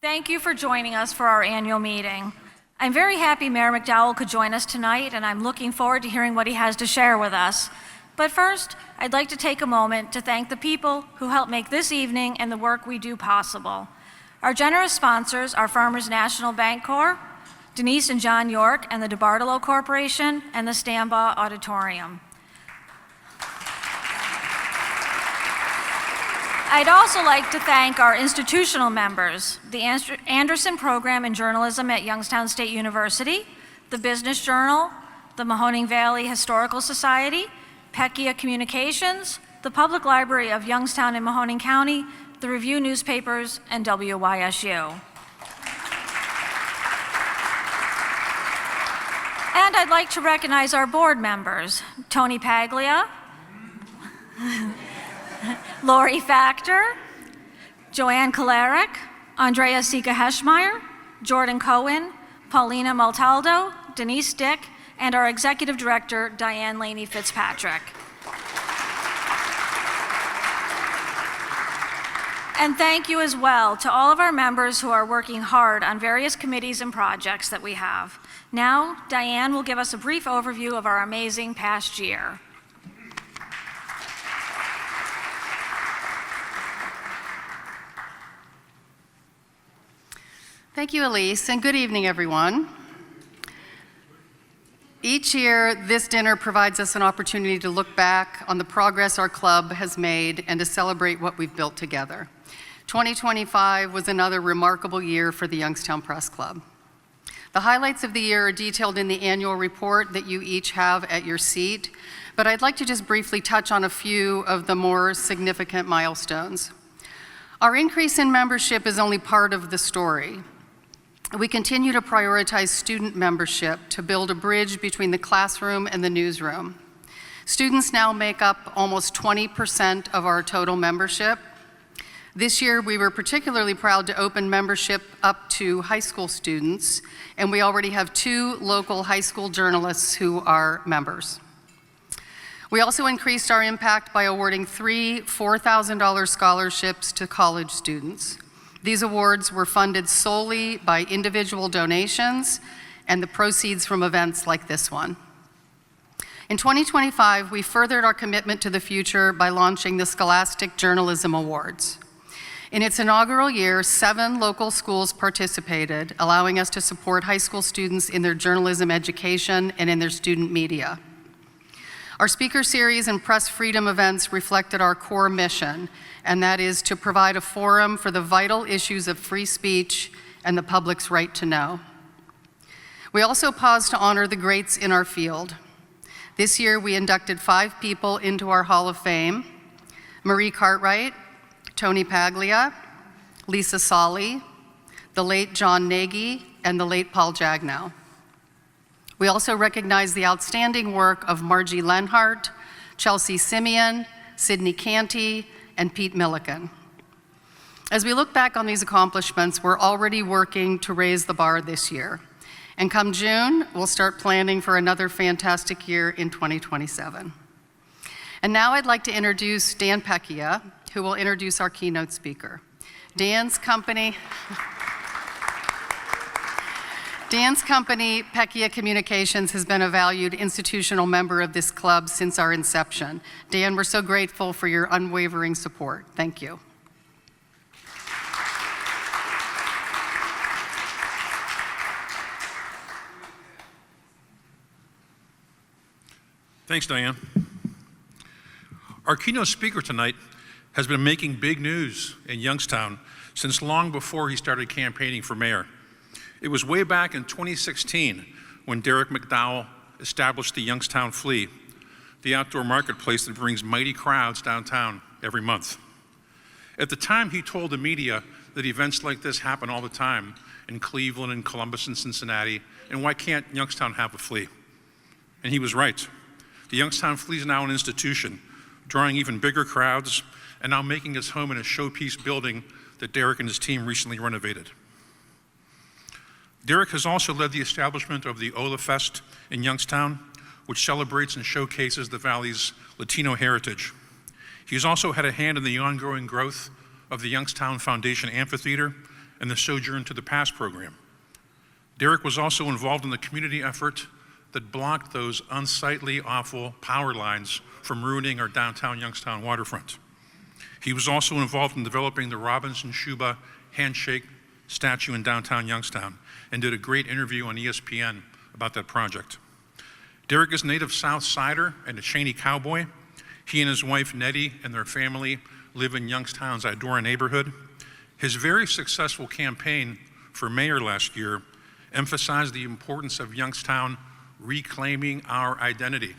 Thank you for joining us for our annual meeting. I'm very happy Mayor McDowell could join us tonight, and I'm looking forward to hearing what he has to share with us. But first, I'd like to take a moment to thank the people who helped make this evening and the work we do possible. Our generous sponsors are Farmers National Bank Corp., Denise and John York and the DeBartolo Corporation, and the Stambaugh Auditorium. I'd also like to thank our institutional members, the Anderson Program in Journalism at Youngstown State University, the Business Journal, the Mahoning Valley Historical Society, Peccia Communications, the Public Library of Youngstown and Mahoning County, the Review Newspapers, and WYSU. And I'd like to recognize our board members, Tony Paglia, Lori Factor, Joanne Kolaric, Andrea Sika-Heschmeyer, Jordan Cohen, Paulina Maltaldo, Denise Dick, and our Executive Director, Diane Laney Fitzpatrick. And thank you as well to all of our members who are working hard on various committees and projects that we have. Now, Diane will give us a brief overview of our amazing past year. Thank you, Elise, and good evening, everyone. Each year, this dinner provides us an opportunity to look back on the progress our club has made and to celebrate what we've built together. 2025 was another remarkable year for the Youngstown Press Club. The highlights of the year are detailed in the annual report that you each have at your seat, but I'd like to just briefly touch on a few of the more significant milestones. Our increase in membership is only part of the story. We continue to prioritize student membership to build a bridge between the classroom and the newsroom. Students now make up almost 20% of our total membership. This year, we were particularly proud to open membership up to high school students, and we already have 2 local high school journalists who are members. We also increased our impact by awarding 3 $4,000 scholarships to college students. These awards were funded solely by individual donations and the proceeds from events like this one. In 2025, we furthered our commitment to the future by launching the Scholastic Journalism Awards. In its inaugural year, 7 local schools participated, allowing us to support high school students in their journalism education and in their student media. Our speaker series and press freedom events reflected our core mission, and that is to provide a forum for the vital issues of free speech and the public's right to know. We also paused to honor the greats in our field. This year, we inducted 5 people into our Hall of Fame: Marie Cartwright, Tony Paglia, Lisa Solly, the late John Nagy, and the late Paul Jagnow. We also recognize the outstanding work of Margie Lenhart, Chelsea Simeon, Sydney Canty, and Pete Milliken. As we look back on these accomplishments, we're already working to raise the bar this year. And come June, we'll start planning for another fantastic year in 2027. And now I'd like to introduce Dan Peccia, who will introduce our keynote speaker. Dan's company, Peccia Communications, has been a valued institutional member of this club since our inception. Dan, we're so grateful for your unwavering support. Thank you. Thanks, Diane. Our keynote speaker tonight has been making big news in Youngstown since long before he started campaigning for mayor. It was way back in 2016 when Derrick McDowell established the Youngstown Flea, the outdoor marketplace that brings mighty crowds downtown every month. At the time, he told the media that events like this happen all the time in Cleveland and Columbus and Cincinnati, and why can't Youngstown have a flea? And he was right. The Youngstown Flea is now an institution, drawing even bigger crowds, and now making its home in a showpiece building that Derrick and his team recently renovated. Derrick has also led the establishment of the Ola Fest in Youngstown, which celebrates and showcases the Valley's Latino heritage. He's also had a hand in the ongoing growth of the Youngstown Foundation Amphitheater, and the Sojourn to the Past program. Derrick was also involved in the community effort that blocked those unsightly, awful power lines from ruining our downtown Youngstown waterfront. He was also involved in developing the Robinson Shuba handshake statue in downtown Youngstown and did a great interview on ESPN about that project. Derrick is native South Sider and a Cheney cowboy. He and his wife Nettie and their family live in Youngstown's Auditorium neighborhood. His very successful campaign for mayor last year emphasized the importance of Youngstown reclaiming our identity.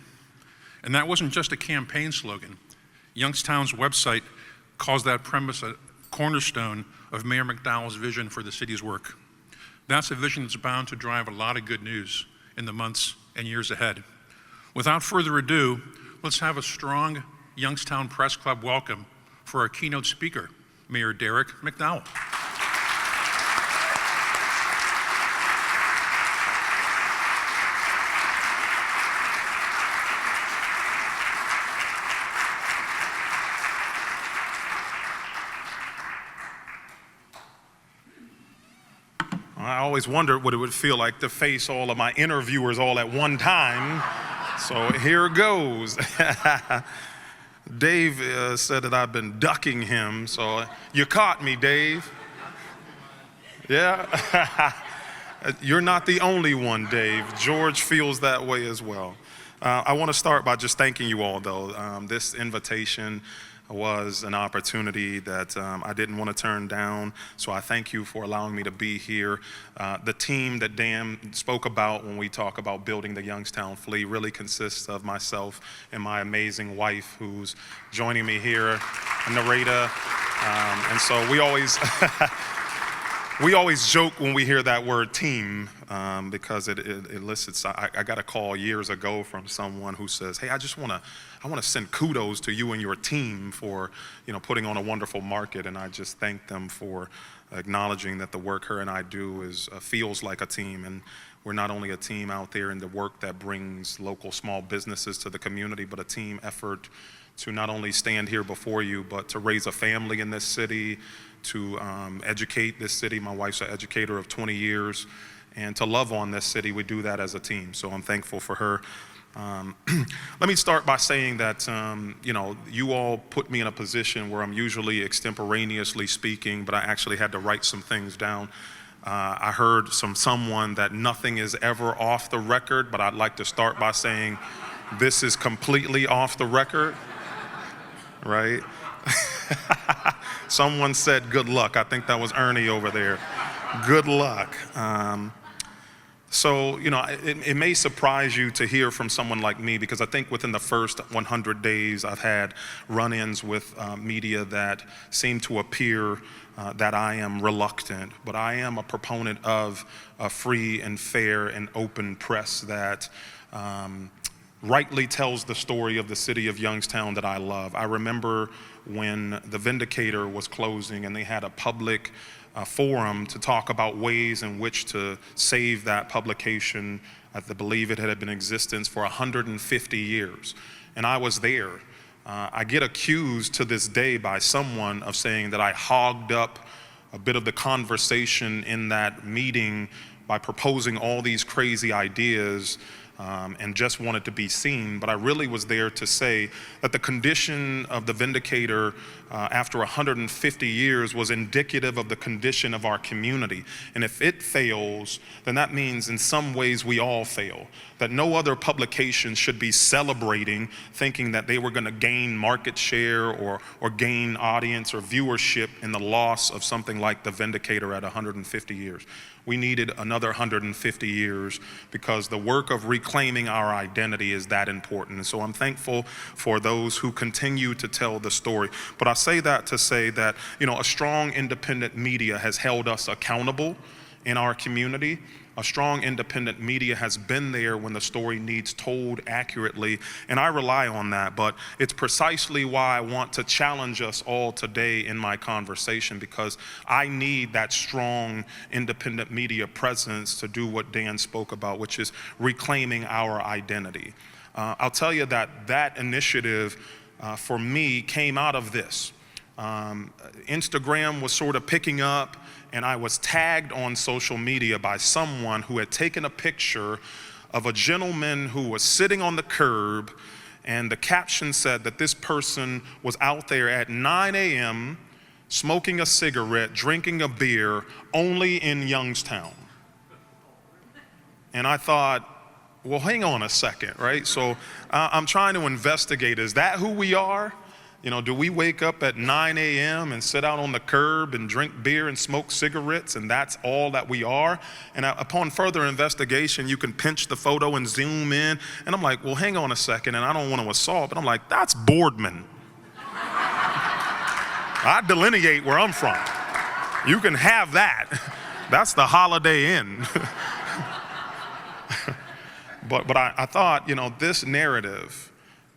And that wasn't just a campaign slogan. Youngstown's website calls that premise a cornerstone of Mayor McDowell's vision for the city's work. That's a vision that's bound to drive a lot of good news in the months and years ahead. Without further ado, let's have a strong Youngstown Press Club welcome for our keynote speaker, Mayor Derrick McDowell. I always wondered what it would feel like to face all of my interviewers all at one time. So here goes. Dave said that I've been ducking him, so you caught me, Dave. Yeah. You're not the only one, Dave. George feels that way as well. I want to start by just thanking you all, though. This invitation was an opportunity that I didn't want to turn down, so I thank you for allowing me to be here. The team that Dan spoke about when we talk about building the Youngstown Flea really consists of myself and my amazing wife, who's joining me here, Narita. And so we always we always joke when we hear that word team, because it elicits. I got a call years ago from someone who says, "Hey, I want to send kudos to you and your team for, putting on a wonderful market." And I just thank them for acknowledging that the work her and I do feels like a team. And we're not only a team out there in the work that brings local small businesses to the community, but a team effort to not only stand here before you, but to raise a family in this city, to educate this city. My wife's an educator of 20 years, and to love on this city. We do that as a team, so I'm thankful for her. Let me start by saying that, you all put me in a position where I'm usually extemporaneously speaking, but I actually had to write some things down. I heard someone that nothing is ever off the record, but I'd like to start by saying this is completely off the record, right? Someone said good luck. I think that was Ernie over there. Good luck. So, it may surprise you to hear from someone like me, because I think within the first 100 days I've had run-ins with media that seem to appear that I am reluctant, but I am a proponent of a free and fair and open press that rightly tells the story of the city of Youngstown that I love. I remember when The Vindicator was closing and they had a public forum to talk about ways in which to save that publication. I believe it had been in existence for 150 years, and I was there. I get accused to this day by someone of saying that I hogged up a bit of the conversation in that meeting by proposing all these crazy ideas and just wanted to be seen. But I really was there to say that the condition of the Vindicator after 150 years was indicative of the condition of our community. And if it fails, then that means in some ways we all fail. That no other publication should be celebrating, thinking that they were going to gain market share or gain audience or viewership in the loss of something like the Vindicator at 150 years. We needed another 150 years because the work of reclaiming our identity is that important. And so I'm thankful for those who continue to tell the story. But I say that to say that, a strong independent media has held us accountable in our community. A strong independent media has been there when the story needs told accurately, and I rely on that. But it's precisely why I want to challenge us all today in my conversation, because I need that strong independent media presence to do what Dan spoke about, which is reclaiming our identity. I'll tell you that initiative for me came out of this. Instagram was sort of picking up, and I was tagged on social media by someone who had taken a picture of a gentleman who was sitting on the curb, and the caption said that this person was out there at 9 a.m. smoking a cigarette, drinking a beer, only in Youngstown. And I thought, well, hang on a second, right? So I'm trying to investigate, is that who we are? You know, do we wake up at 9 a.m. and sit out on the curb and drink beer and smoke cigarettes, and that's all that we are? And upon further investigation, you can pinch the photo and zoom in, and I'm like, well, hang on a second, and I don't want to assault, but I'm like, that's Boardman. I delineate where I'm from. You can have that. That's the Holiday Inn. But I thought, you know, this narrative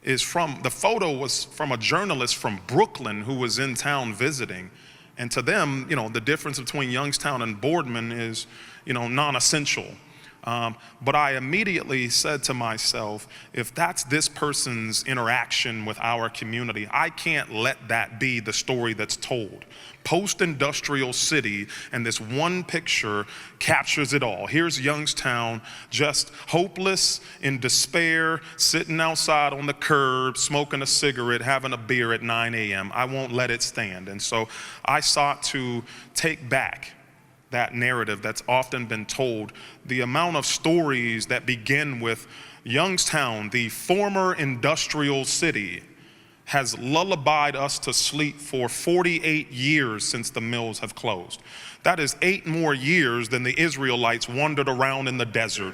is the photo was from a journalist from Brooklyn who was in town visiting. And to them, you know, the difference between Youngstown and Boardman is, you know, non-essential. But I immediately said to myself, if that's this person's interaction with our community, I can't let that be the story that's told. Post-industrial city, and this one picture captures it all. Here's Youngstown, just hopeless, in despair, sitting outside on the curb, smoking a cigarette, having a beer at 9 a.m. I won't let it stand. And so I sought to take back that narrative that's often been told. The amount of stories that begin with Youngstown, the former industrial city, has lullabied us to sleep for 48 years since the mills have closed. That is 8 more years than the Israelites wandered around in the desert.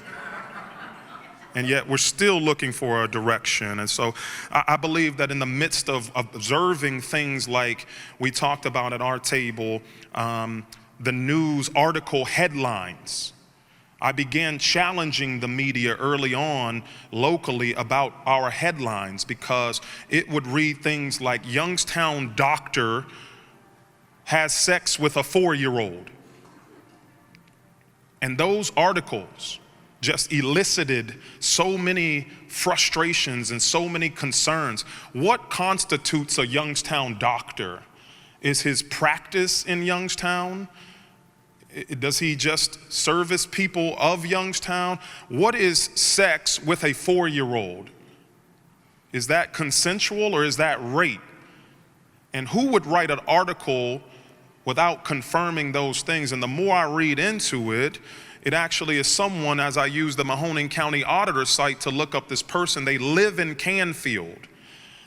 And yet we're still looking for a direction. And so I believe that in the midst of observing things like we talked about at our table, the news article headlines, I began challenging the media early on locally about our headlines, because it would read things like Youngstown doctor has sex with a 4-year-old. And those articles just elicited so many frustrations and so many concerns. What constitutes a Youngstown doctor? Is his practice in Youngstown? Does he just service people of Youngstown? What is sex with a 4-year-old? Is that consensual or is that rape? And who would write an article without confirming those things? And the more I read into it, it actually is someone, as I use the Mahoning County Auditor site to look up this person, they live in Canfield.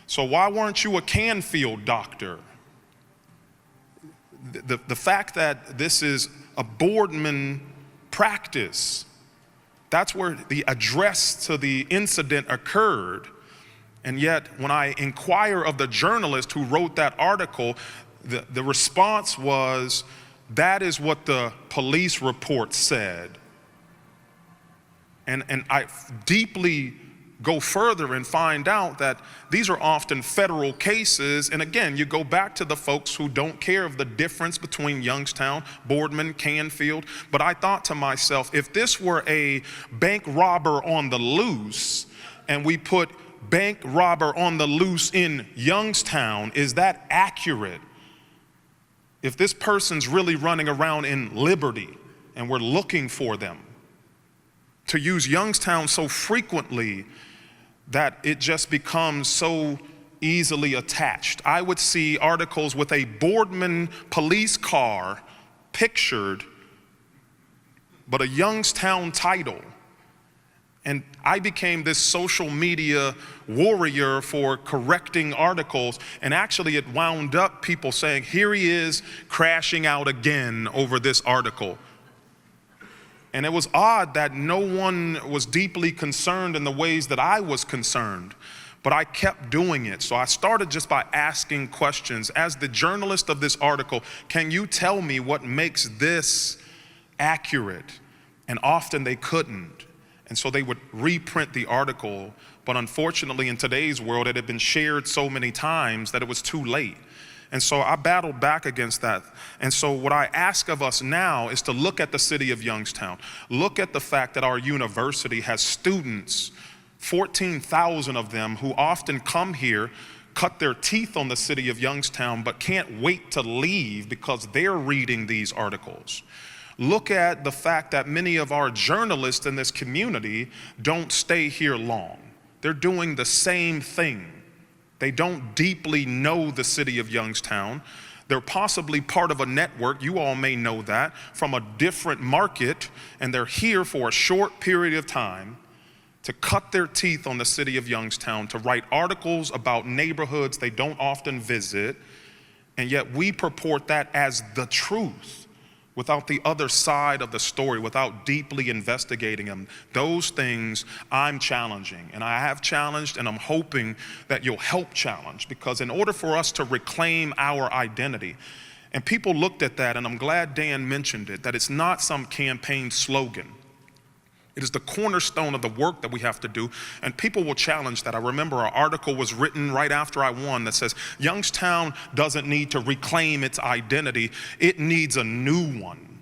So why weren't you a Canfield doctor? The fact that this is a Boardman practice, that's where the address to the incident occurred. And yet, when I inquire of the journalist who wrote that article, the response was, that is what the police report said. And I deeply go further and find out that these are often federal cases. And again, you go back to the folks who don't care of the difference between Youngstown, Boardman, Canfield. But I thought to myself, if this were a bank robber on the loose, and we put bank robber on the loose in Youngstown, is that accurate? If this person's really running around in Liberty and we're looking for them, to use Youngstown so frequently that it just becomes so easily attached. I would see articles with a Boardman police car pictured, but a Youngstown title. And I became this social media warrior for correcting articles, and actually it wound up people saying, here he is crashing out again over this article. And it was odd that no one was deeply concerned in the ways that I was concerned, but I kept doing it. So I started just by asking questions. As the journalist of this article, can you tell me what makes this accurate? And often they couldn't. And so they would reprint the article, but unfortunately in today's world, it had been shared so many times that it was too late. And so I battled back against that. And so what I ask of us now is to look at the city of Youngstown. Look at the fact that our university has students, 14,000 of them, who often come here cut their teeth on the city of Youngstown, but can't wait to leave because they're reading these articles. Look at the fact that many of our journalists in this community don't stay here long. They're doing the same thing. They don't deeply know the city of Youngstown. They're possibly part of a network, you all may know that, from a different market, and they're here for a short period of time to cut their teeth on the city of Youngstown, to write articles about neighborhoods they don't often visit, and yet we purport that as the truth without the other side of the story, without deeply investigating them. Those things I'm challenging, and I have challenged, and I'm hoping that you'll help challenge, because in order for us to reclaim our identity, and people looked at that, and I'm glad Dan mentioned it, that it's not some campaign slogan. It is the cornerstone of the work that we have to do, and people will challenge that. I remember an article was written right after I won that says, Youngstown doesn't need to reclaim its identity, it needs a new one.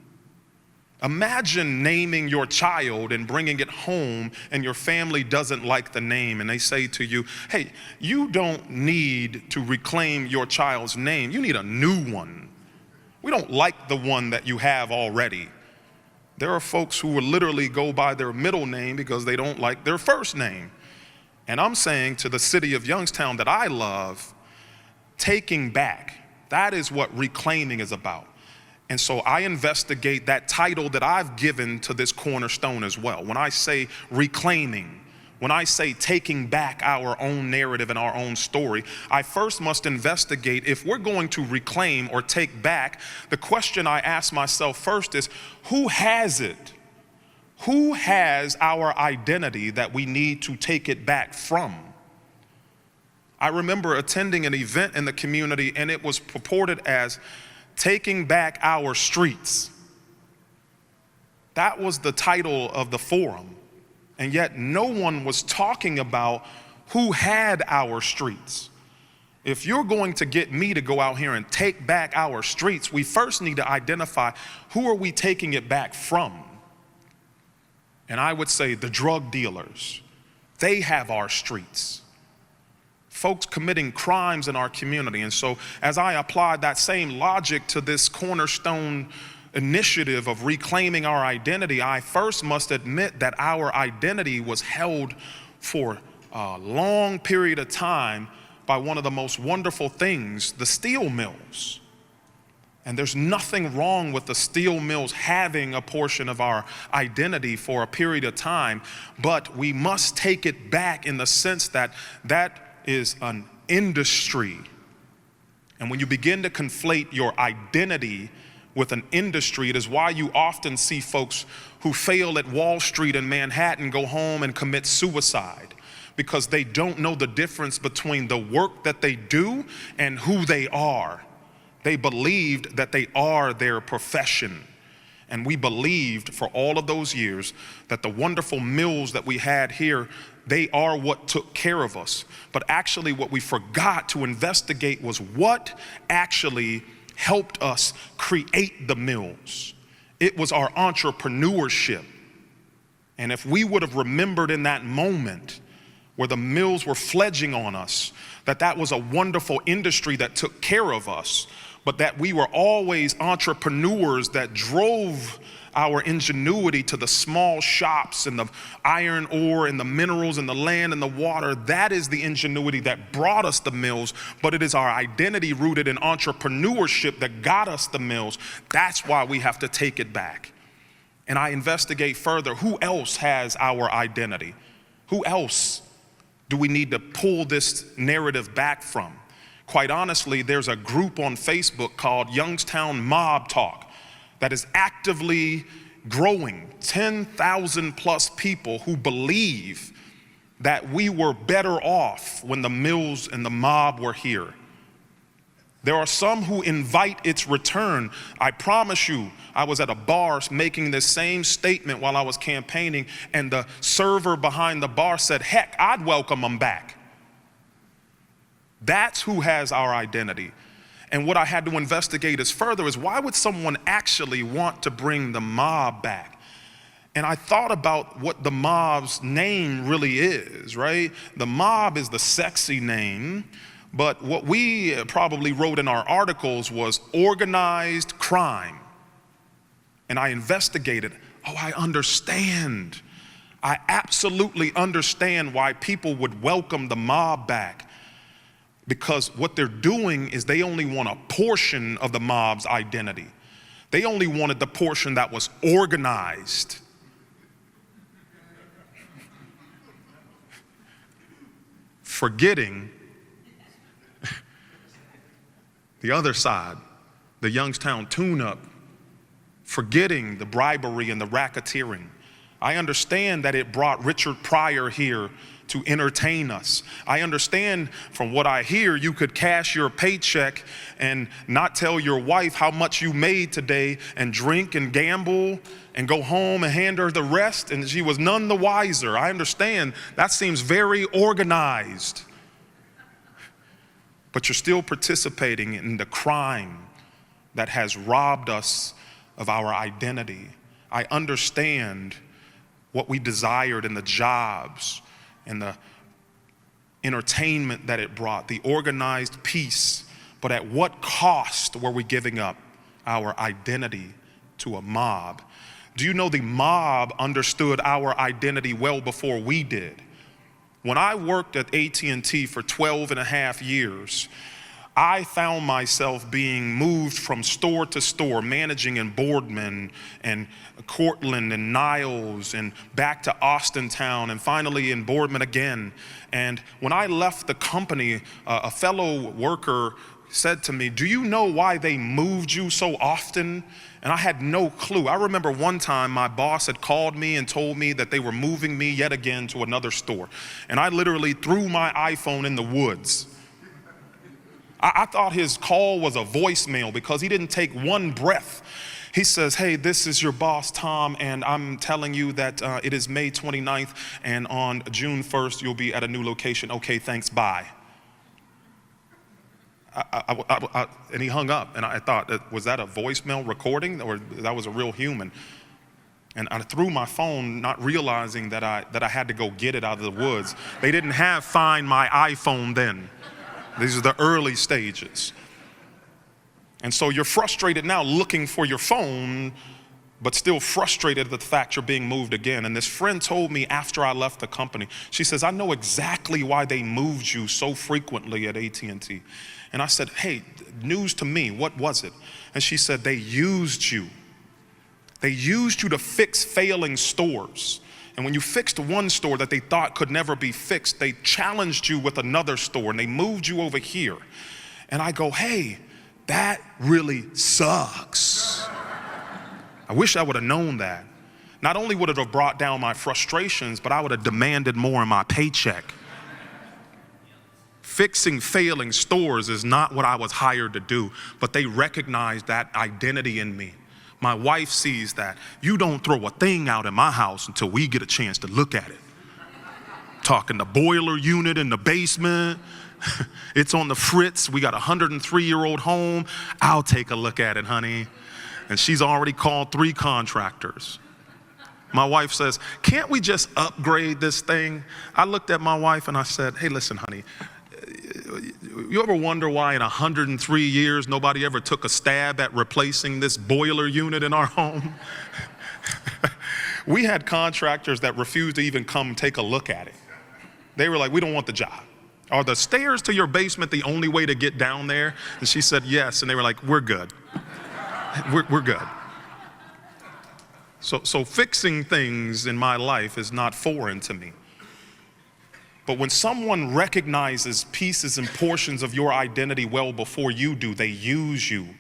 Imagine naming your child and bringing it home and your family doesn't like the name, and they say to you, hey, you don't need to reclaim your child's name, you need a new one. We don't like the one that you have already. There are folks who will literally go by their middle name because they don't like their first name. And I'm saying to the city of Youngstown that I love, taking back, that is what reclaiming is about. And so I investigate that title that I've given to this cornerstone as well. When I say reclaiming, when I say taking back our own narrative and our own story, I first must investigate if we're going to reclaim or take back. The question I ask myself first is, who has it? Who has our identity that we need to take it back from? I remember attending an event in the community, and it was purported as taking back our streets. That was the title of the forum. And yet no one was talking about who had our streets. If you're going to get me to go out here and take back our streets, we first need to identify who are we taking it back from. And I would say the drug dealers, they have our streets. Folks committing crimes in our community. And so as I applied that same logic to this cornerstone initiative of reclaiming our identity, I first must admit that our identity was held for a long period of time by one of the most wonderful things, the steel mills. And there's nothing wrong with the steel mills having a portion of our identity for a period of time, but we must take it back in the sense that that is an industry. And when you begin to conflate your identity with an industry, it is why you often see folks who fail at Wall Street and Manhattan go home and commit suicide, because they don't know the difference between the work that they do and who they are. They believed that they are their profession. And we believed for all of those years that the wonderful mills that we had here, they are what took care of us. But actually what we forgot to investigate was what actually helped us create the mills. It was our entrepreneurship. And if we would have remembered in that moment where the mills were fledging on us, that that was a wonderful industry that took care of us, but that we were always entrepreneurs that drove our ingenuity to the small shops and the iron ore and the minerals and the land and the water. That is the ingenuity that brought us the mills, but it is our identity rooted in entrepreneurship that got us the mills. That's why we have to take it back. And I investigate further, who else has our identity? Who else do we need to pull this narrative back from? Quite honestly, there's a group on Facebook called Youngstown Mob Talk that is actively growing, 10,000 plus people who believe that we were better off when the mills and the mob were here. There are some who invite its return. I promise you, I was at a bar making this same statement while I was campaigning, and the server behind the bar said, heck, I'd welcome them back. That's who has our identity. And what I had to investigate is further is, why would someone actually want to bring the mob back? And I thought about what the mob's name really is, right? The mob is the sexy name. But what we probably wrote in our articles was organized crime. And I investigated. Oh, I understand. I absolutely understand why people would welcome the mob back. Because what they're doing is they only want a portion of the mob's identity. They only wanted the portion that was organized. Forgetting the other side, the Youngstown tune-up, forgetting the bribery and the racketeering. I understand that it brought Richard Pryor here to entertain us. I understand from what I hear, you could cash your paycheck and not tell your wife how much you made today and drink and gamble and go home and hand her the rest, and she was none the wiser. I understand that seems very organized. But you're still participating in the crime that has robbed us of our identity. I understand what we desired in the jobs and the entertainment that it brought, the organized peace. But at what cost were we giving up our identity to a mob? Do you know the mob understood our identity well before we did? When I worked at AT&T for 12 and a half years, I found myself being moved from store to store, managing in Boardman and Cortland and Niles and back to Austintown and finally in Boardman again. And when I left the company, a fellow worker said to me, "Do you know why they moved you so often?" And I had no clue. I remember one time my boss had called me and told me that they were moving me yet again to another store. And I literally threw my iPhone in the woods. I thought his call was a voicemail because he didn't take one breath. He says, "Hey, this is your boss, Tom, and I'm telling you that it is May 29th, and on June 1st, you'll be at a new location. Okay, thanks, bye." And he hung up, and I thought, was that a voicemail recording, or that was a real human? And I threw my phone, not realizing that I had to go get it out of the woods. They didn't have Find My iPhone then. These are the early stages. And so you're frustrated now looking for your phone, but still frustrated at the fact you're being moved again. And this friend told me after I left the company, she says, "I know exactly why they moved you so frequently at AT&T. And I said, "Hey, news to me, what was it?" And she said, "They used you. They used you to fix failing stores. And when you fixed one store that they thought could never be fixed, they challenged you with another store and they moved you over here." And I go, "Hey, that really sucks." I wish I would have known that. Not only would it have brought down my frustrations, but I would have demanded more in my paycheck. Fixing failing stores is not what I was hired to do, but they recognized that identity in me. My wife sees that. You don't throw a thing out in my house until we get a chance to look at it. Talking the boiler unit in the basement. It's on the fritz. We got a 103-year-old home. I'll take a look at it, honey. And she's already called 3 contractors. My wife says, "Can't we just upgrade this thing?" I looked at my wife and I said, "Hey, listen, honey. You ever wonder why in 103 years nobody ever took a stab at replacing this boiler unit in our home?" We had contractors that refused to even come take a look at it. They were like, "We don't want the job. Are the stairs to your basement the only way to get down there?" And she said, "Yes." And they were like, "We're good. We're good." So fixing things in my life is not foreign to me. But when someone recognizes pieces and portions of your identity well before you do, they use you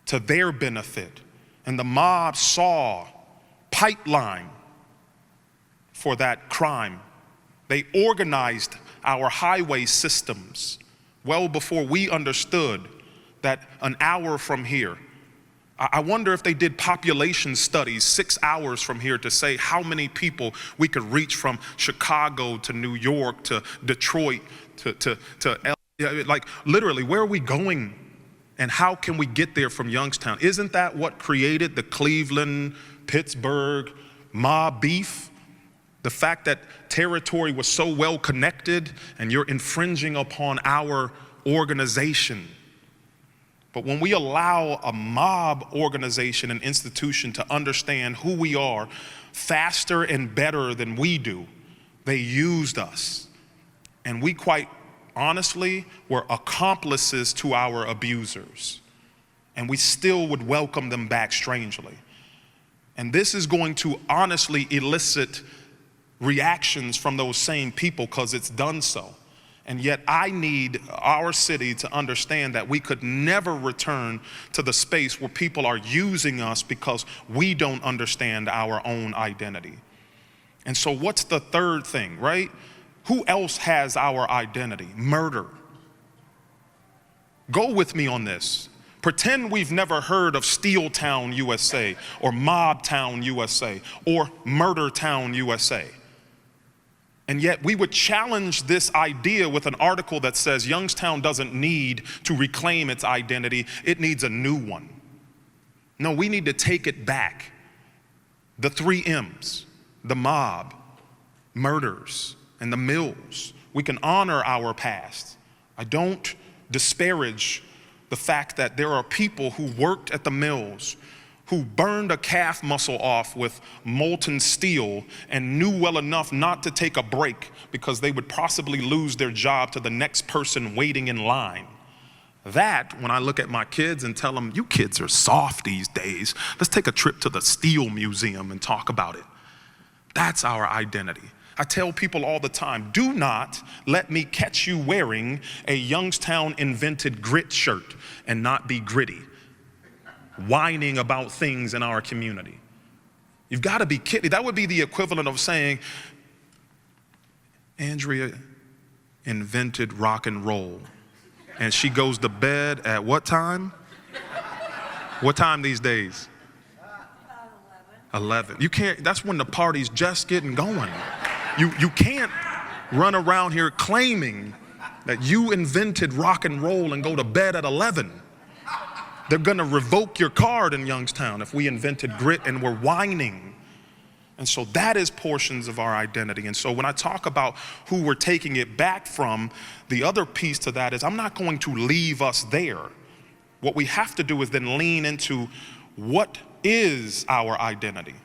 to their benefit. And the mob saw pipeline for that crime. They organized our highway systems well before we understood that an hour from here, I wonder if they did population studies 6 hours from here to say how many people we could reach from Chicago to New York to Detroit to like literally, where are we going and how can we get there from Youngstown? Isn't that what created the Cleveland, Pittsburgh mob beef? The fact that territory was so well connected and you're infringing upon our organization. But when we allow a mob organization and institution to understand who we are faster and better than we do, they used us. And we quite honestly were accomplices to our abusers. And we still would welcome them back strangely. And this is going to honestly elicit reactions from those same people because it's done so. And yet I need our city to understand that we could never return to the space where people are using us because we don't understand our own identity. And so what's the third thing, right? Who else has our identity? Murder. Go with me on this. Pretend we've never heard of Steel Town, USA, or Mob Town, USA, or Murder Town, USA. And yet we would challenge this idea with an article that says Youngstown doesn't need to reclaim its identity, it needs a new one. No, we need to take it back. The 3 M's, the mob, murders, and the mills. We can honor our past. I don't disparage the fact that there are people who worked at the mills, who burned a calf muscle off with molten steel and knew well enough not to take a break because they would possibly lose their job to the next person waiting in line. That, when I look at my kids and tell them, you kids are soft these days, let's take a trip to the Steel Museum and talk about it. That's our identity. I tell people all the time, do not let me catch you wearing a Youngstown invented grit shirt and not be gritty, whining about things in our community. You've got to be kidding. That would be the equivalent of saying, Andrea invented rock and roll, and she goes to bed at what time? What time these days? 11. You can't, that's when the party's just getting going. You can't run around here claiming that you invented rock and roll and go to bed at 11. They're gonna revoke your card in Youngstown if we invented grit and we're whining. And so that is portions of our identity. And so when I talk about who we're taking it back from, the other piece to that is I'm not going to leave us there. What we have to do is then lean into what is our identity.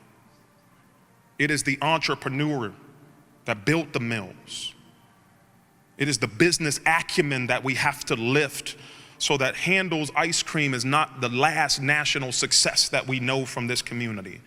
It is the entrepreneur that built the mills. It is the business acumen that we have to lift so that Handel's ice cream is not the last national success that we know from this community.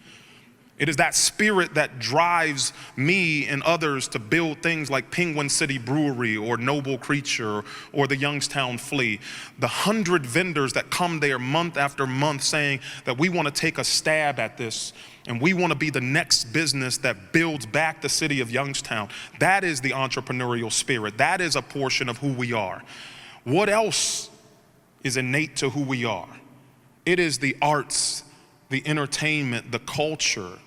It is that spirit that drives me and others to build things like Penguin City Brewery or Noble Creature or the Youngstown Flea. The 100 vendors that come there month after month saying that we want to take a stab at this and we want to be the next business that builds back the city of Youngstown. That is the entrepreneurial spirit. That is a portion of who we are. What else is innate to who we are? It is the arts, the entertainment, the culture.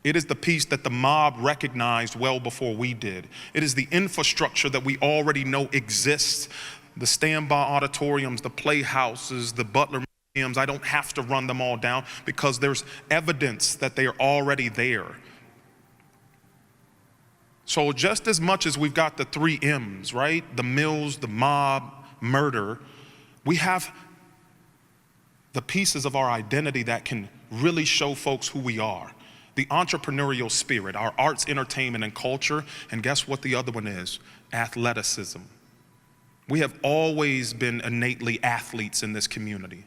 It is the piece that the mob recognized well before we did. It is the infrastructure that we already know exists. The Stambaugh auditoriums, the playhouses, the Butler museums. I don't have to run them all down because there's evidence that they are already there. So just as much as we've got the 3 M's, right? The mills, the mob, murder, we have the pieces of our identity that can really show folks who we are. The entrepreneurial spirit, our arts, entertainment, and culture. And guess what the other one is? Athleticism. We have always been innately athletes in this community.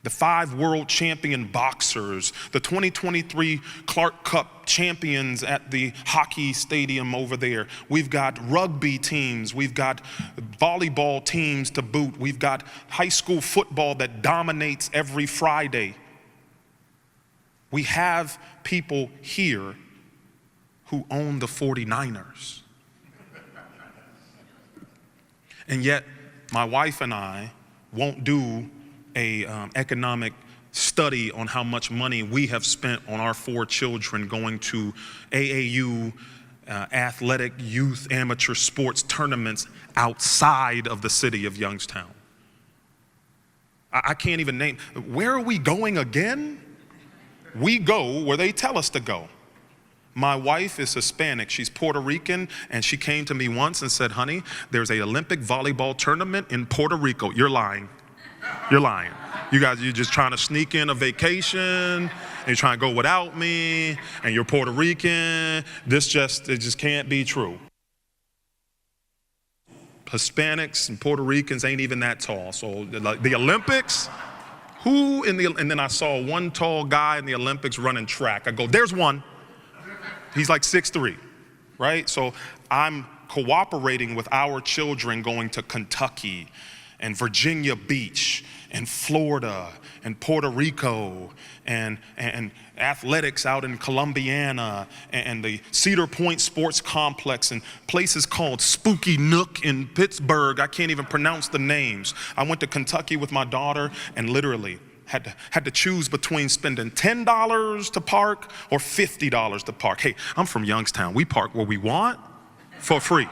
The 5 world champion boxers, the 2023 Clark Cup champions at the hockey stadium over there. We've got rugby teams, we've got volleyball teams to boot, we've got high school football that dominates every Friday. We have people here who own the 49ers. And yet, my wife and I won't do a economic study on how much money we have spent on our 4 children going to AAU athletic youth amateur sports tournaments outside of the city of Youngstown. I can't even name. Where are we going again? We go where they tell us to go. My wife is Hispanic. She's Puerto Rican, and she came to me once and said, honey, there's an Olympic volleyball tournament in Puerto Rico. You're lying. You're lying. You're just trying to sneak in a vacation, and you're trying to go without me, and you're Puerto Rican. It just can't be true. Hispanics and Puerto Ricans ain't even that tall. So like the Olympics, and then I saw one tall guy in the Olympics running track. I go, there's one. He's like 6'3", right? So I'm cooperating with our children going to Kentucky and Virginia Beach and Florida and Puerto Rico and athletics out in Columbiana and the Cedar Point Sports Complex and places called Spooky Nook in Pittsburgh. I can't even pronounce the names. I went to Kentucky with my daughter and literally had to choose between spending $10 to park or $50 to park. Hey, I'm from Youngstown. We park where we want for free.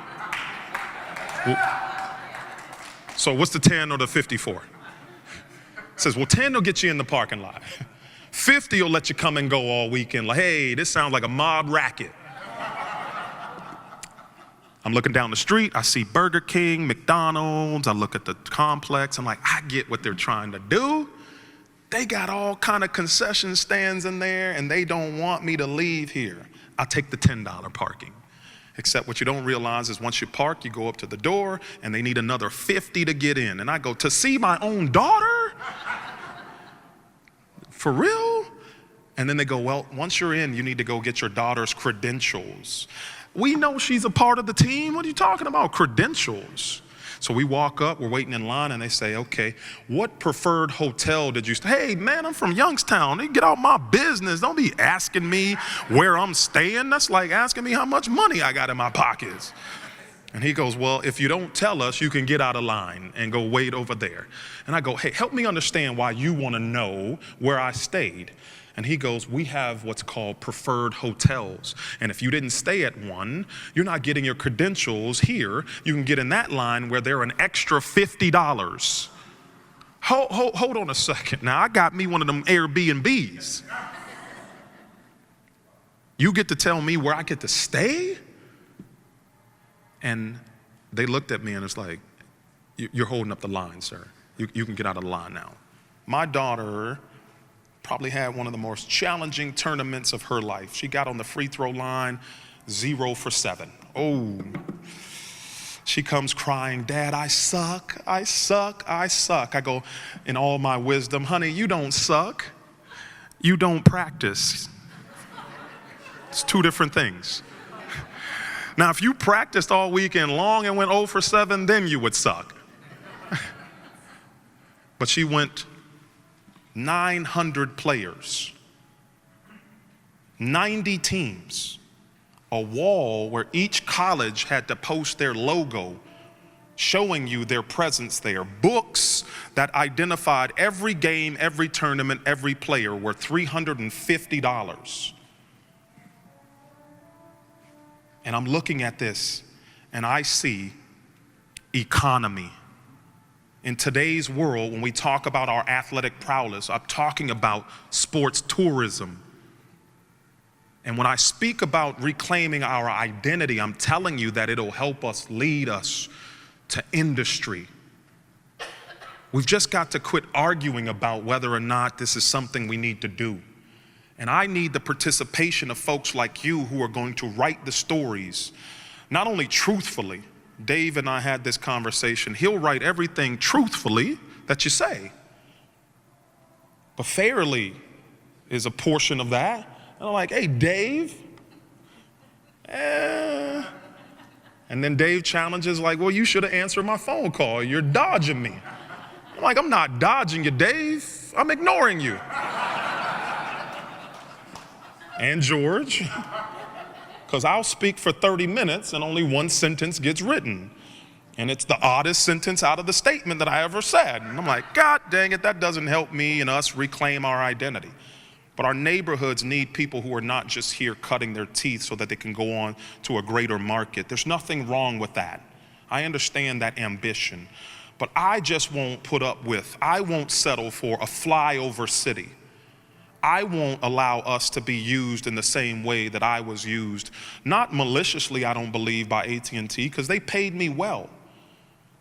So what's the 10 or the 50 for? It says, well, 10 will get you in the parking lot. 50 will let you come and go all weekend. Like, hey, this sounds like a mob racket. I'm looking down the street. I see Burger King, McDonald's. I look at the complex. I'm like, I get what they're trying to do. They got all kind of concession stands in there, and they don't want me to leave here. I'll take the $10 parking. Except what you don't realize is once you park, you go up to the door, and they need another $50 to get in. And I go, to see my own daughter? For real? And then they go, well, once you're in, you need to go get your daughter's credentials. We know she's a part of the team. What are you talking about? Credentials. So we walk up, we're waiting in line, and they say, okay, what preferred hotel did you stay? Hey, man, I'm from Youngstown. They get out my business. Don't be asking me where I'm staying. That's like asking me how much money I got in my pockets. And he goes, well, if you don't tell us, you can get out of line and go wait over there. And I go, hey, help me understand why you want to know where I stayed. And he goes, we have what's called preferred hotels. And if you didn't stay at one, you're not getting your credentials here. You can get in that line where they're an extra $50. Hold on a second. Now, I got me one of them Airbnbs. You get to tell me where I get to stay? And they looked at me and it's like, you're holding up the line, sir. You can get out of the line now. My daughter probably had one of the most challenging tournaments of her life. She got on the free throw line, 0 for 7. Oh, she comes crying, Dad, I suck, I suck, I suck. I go, in all my wisdom, honey, you don't suck. You don't practice. It's two different things. Now, if you practiced all weekend long and went 0 for 7, then you would suck. But she went 900 players, 90 teams, a wall where each college had to post their logo showing you their presence there. Books that identified every game, every tournament, every player were $350. And I'm looking at this and I see economy. In today's world, when we talk about our athletic prowess, I'm talking about sports tourism. And when I speak about reclaiming our identity, I'm telling you that it'll help us lead us to industry. We've just got to quit arguing about whether or not this is something we need to do. And I need the participation of folks like you who are going to write the stories, not only truthfully. Dave and I had this conversation. He'll write everything truthfully that you say. But fairly is a portion of that. And I'm like, hey, Dave. And then Dave challenges like, well, you should have answered my phone call. You're dodging me. I'm like, I'm not dodging you, Dave. I'm ignoring you. And George. Because I'll speak for 30 minutes and only one sentence gets written. And it's the oddest sentence out of the statement that I ever said. And I'm like, God dang it, that doesn't help me and us reclaim our identity. But our neighborhoods need people who are not just here cutting their teeth so that they can go on to a greater market. There's nothing wrong with that. I understand that ambition. But I just won't put up with, I won't settle for a flyover city. I won't allow us to be used in the same way that I was used. Not maliciously, I don't believe, by AT&T, because they paid me well.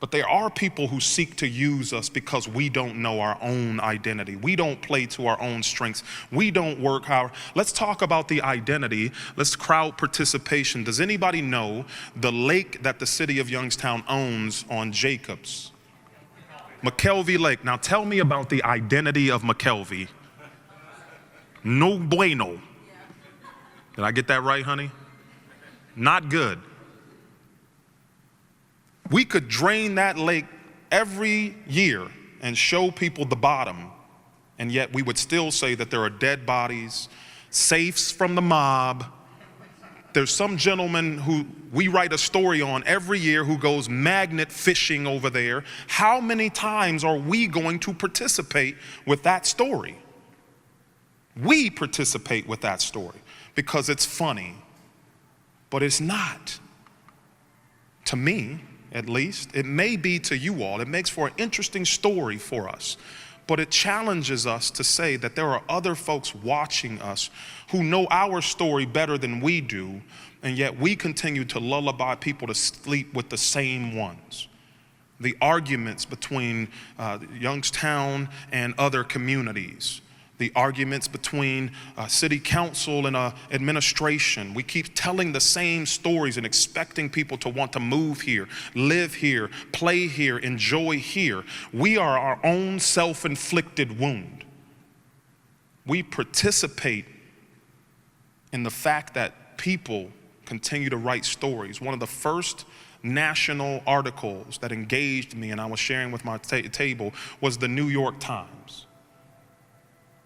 But there are people who seek to use us because we don't know our own identity. We don't play to our own strengths. We don't work hard. Let's talk about the identity. Let's crowd participation. Does anybody know the lake that the city of Youngstown owns on Jacobs? McKelvey Lake. Now tell me about the identity of McKelvey. No bueno. Did I get that right, honey? Not good. We could drain that lake every year and show people the bottom, and yet we would still say that there are dead bodies, safes from the mob. There's some gentleman who we write a story on every year who goes magnet fishing over there. How many times are we going to participate with that story? We participate with that story because it's funny, but it's not. To me, at least, it may be to you all. It makes for an interesting story for us, but it challenges us to say that there are other folks watching us who know our story better than we do, and yet we continue to lullaby people to sleep with the same ones. The arguments between Youngstown and other communities, the arguments between city council and administration. We keep telling the same stories and expecting people to want to move here, live here, play here, enjoy here. We are our own self-inflicted wound. We participate in the fact that people continue to write stories. One of the first national articles that engaged me and I was sharing with my table was the New York Times.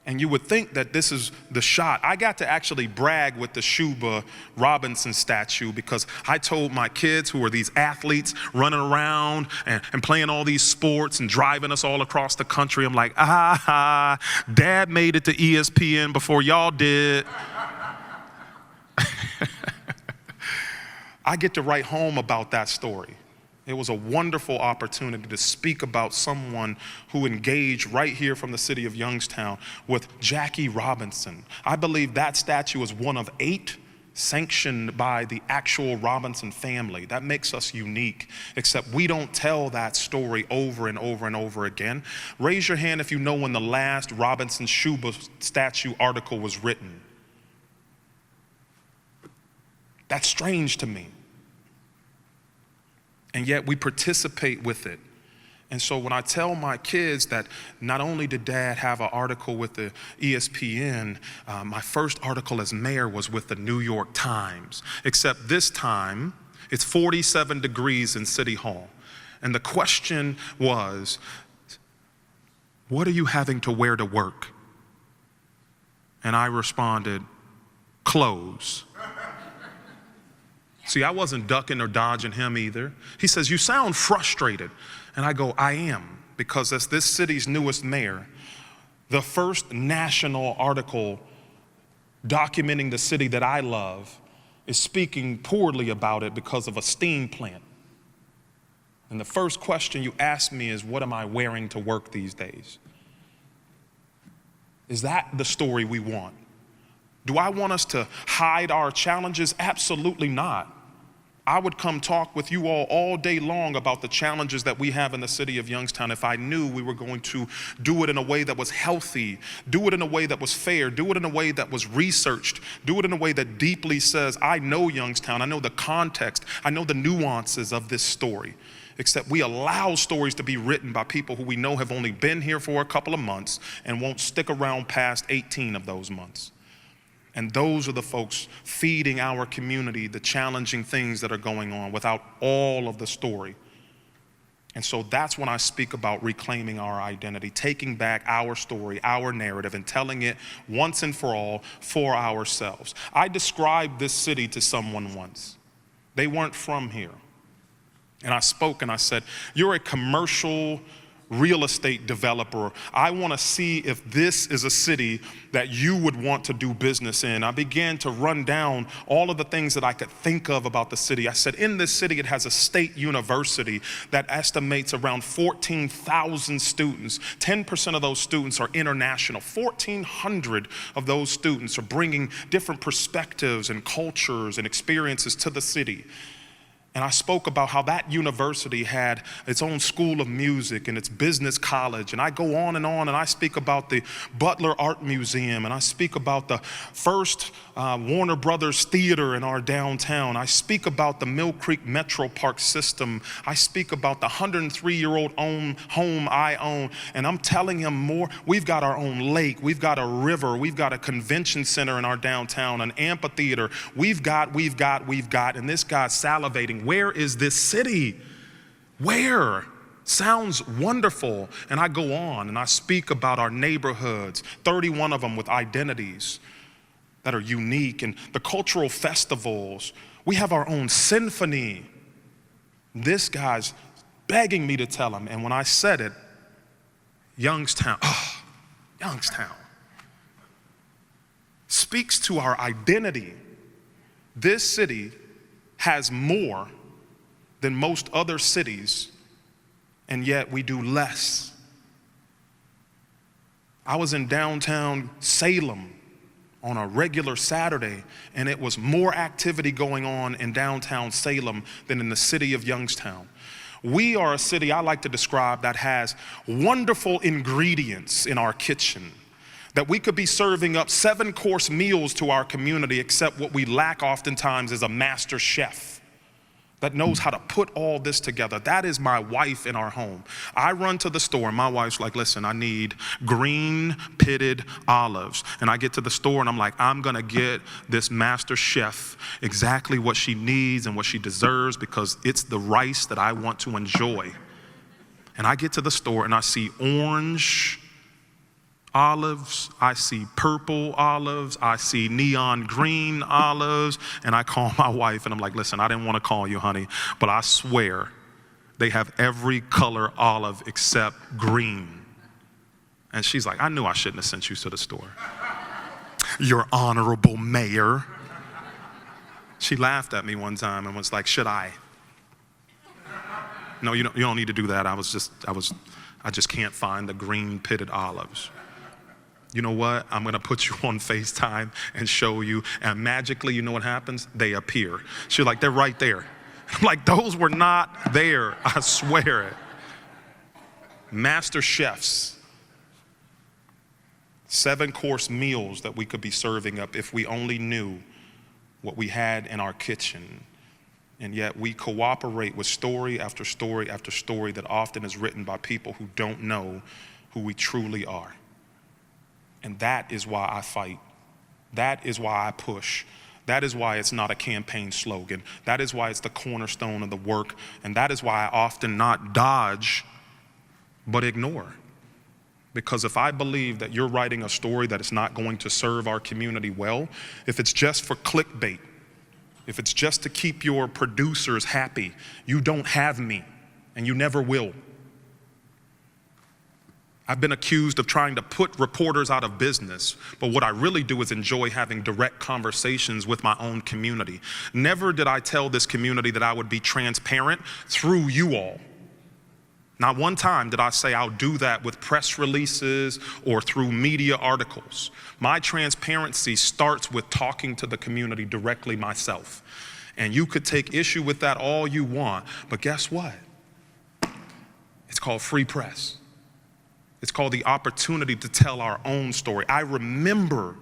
And you would think that this is the shot. I got to actually brag with the Shuba Robinson statue because I told my kids, who are these athletes running around and playing all these sports and driving us all across the country, I'm like, Dad made it to ESPN before y'all did. I get to write home about that story. It was a wonderful opportunity to speak about someone who engaged right here from the city of Youngstown with Jackie Robinson. I believe that statue is one of 8 sanctioned by the actual Robinson family. That makes us unique, except we don't tell that story over and over and over again. Raise your hand if you know when the last Robinson Shuba statue article was written. That's strange to me. And yet we participate with it. And so when I tell my kids that not only did Dad have an article with the ESPN, my first article as mayor was with the New York Times, except this time it's 47 degrees in City Hall. And the question was, what are you having to wear to work? And I responded, clothes. See, I wasn't ducking or dodging him either. He says, you sound frustrated. And I go, I am, because as this city's newest mayor, the first national article documenting the city that I love is speaking poorly about it because of a steam plant. And the first question you ask me is, what am I wearing to work these days? Is that the story we want? Do I want us to hide our challenges? Absolutely not. I would come talk with you all day long about the challenges that we have in the city of Youngstown if I knew we were going to do it in a way that was healthy, do it in a way that was fair, do it in a way that was researched, do it in a way that deeply says, I know Youngstown, I know the context, I know the nuances of this story. Except we allow stories to be written by people who we know have only been here for a couple of months and won't stick around past 18 of those months. And those are the folks feeding our community the challenging things that are going on without all of the story. And so that's when I speak about reclaiming our identity, taking back our story, our narrative, and telling it once and for all for ourselves. I described this city to someone once. They weren't from here. And I spoke and I said, you're a commercial real estate developer. I want to see if this is a city that you would want to do business in. I began to run down all of the things that I could think of about the city. I said, in this city, it has a state university that estimates around 14,000 students. 10% of those students are international. 1,400 of those students are bringing different perspectives and cultures and experiences to the city. And I spoke about how that university had its own school of music and its business college. And I go on, and I speak about the Butler Art Museum, and I speak about the first Warner Brothers Theater in our downtown. I speak about the Mill Creek Metro Park system. I speak about the 103-year-old home I own. And I'm telling him more. We've got our own lake. We've got a river. We've got a convention center in our downtown, an amphitheater. We've got. And this guy's salivating. Where is this city? Where? Sounds wonderful. And I go on and I speak about our neighborhoods, 31 of them with identities that are unique, and the cultural festivals. We have our own symphony. This guy's begging me to tell him. And when I said it, Youngstown speaks to our identity. This city has more than most other cities, and yet we do less. I was in downtown Salem on a regular Saturday, and it was more activity going on in downtown Salem than in the city of Youngstown. We are a city I like to describe that has wonderful ingredients in our kitchen, that we could be serving up 7-course meals to our community, except what we lack oftentimes is a master chef that knows how to put all this together. That is my wife in our home. I run to the store, and my wife's like, listen, I need green pitted olives. And I get to the store, and I'm like, I'm gonna get this master chef exactly what she needs and what she deserves, because it's the rice that I want to enjoy. And I get to the store, and I see orange olives, I see purple olives, I see neon green olives, and I call my wife and I'm like, listen, I didn't want to call you, honey, but I swear they have every color olive except green. And she's like, I knew I shouldn't have sent you to the store. Your honorable mayor. She laughed at me one time and was like, should I? No, you don't need to do that. I just can't find the green pitted olives. You know what? I'm going to put you on FaceTime and show you. And magically, you know what happens? They appear. She's like, they're right there. I'm like, those were not there. I swear it. Master chefs. 7-course meals that we could be serving up if we only knew what we had in our kitchen. And yet we cooperate with story after story after story that often is written by people who don't know who we truly are. And that is why I fight. That is why I push. That is why it's not a campaign slogan. That is why it's the cornerstone of the work. And that is why I often not dodge, but ignore. Because if I believe that you're writing a story that is not going to serve our community well, if it's just for clickbait, if it's just to keep your producers happy, you don't have me, and you never will. I've been accused of trying to put reporters out of business, but what I really do is enjoy having direct conversations with my own community. Never did I tell this community that I would be transparent through you all. Not one time did I say I'll do that with press releases or through media articles. My transparency starts with talking to the community directly myself. And you could take issue with that all you want, but guess what? It's called free press. It's called the opportunity to tell our own story. I remember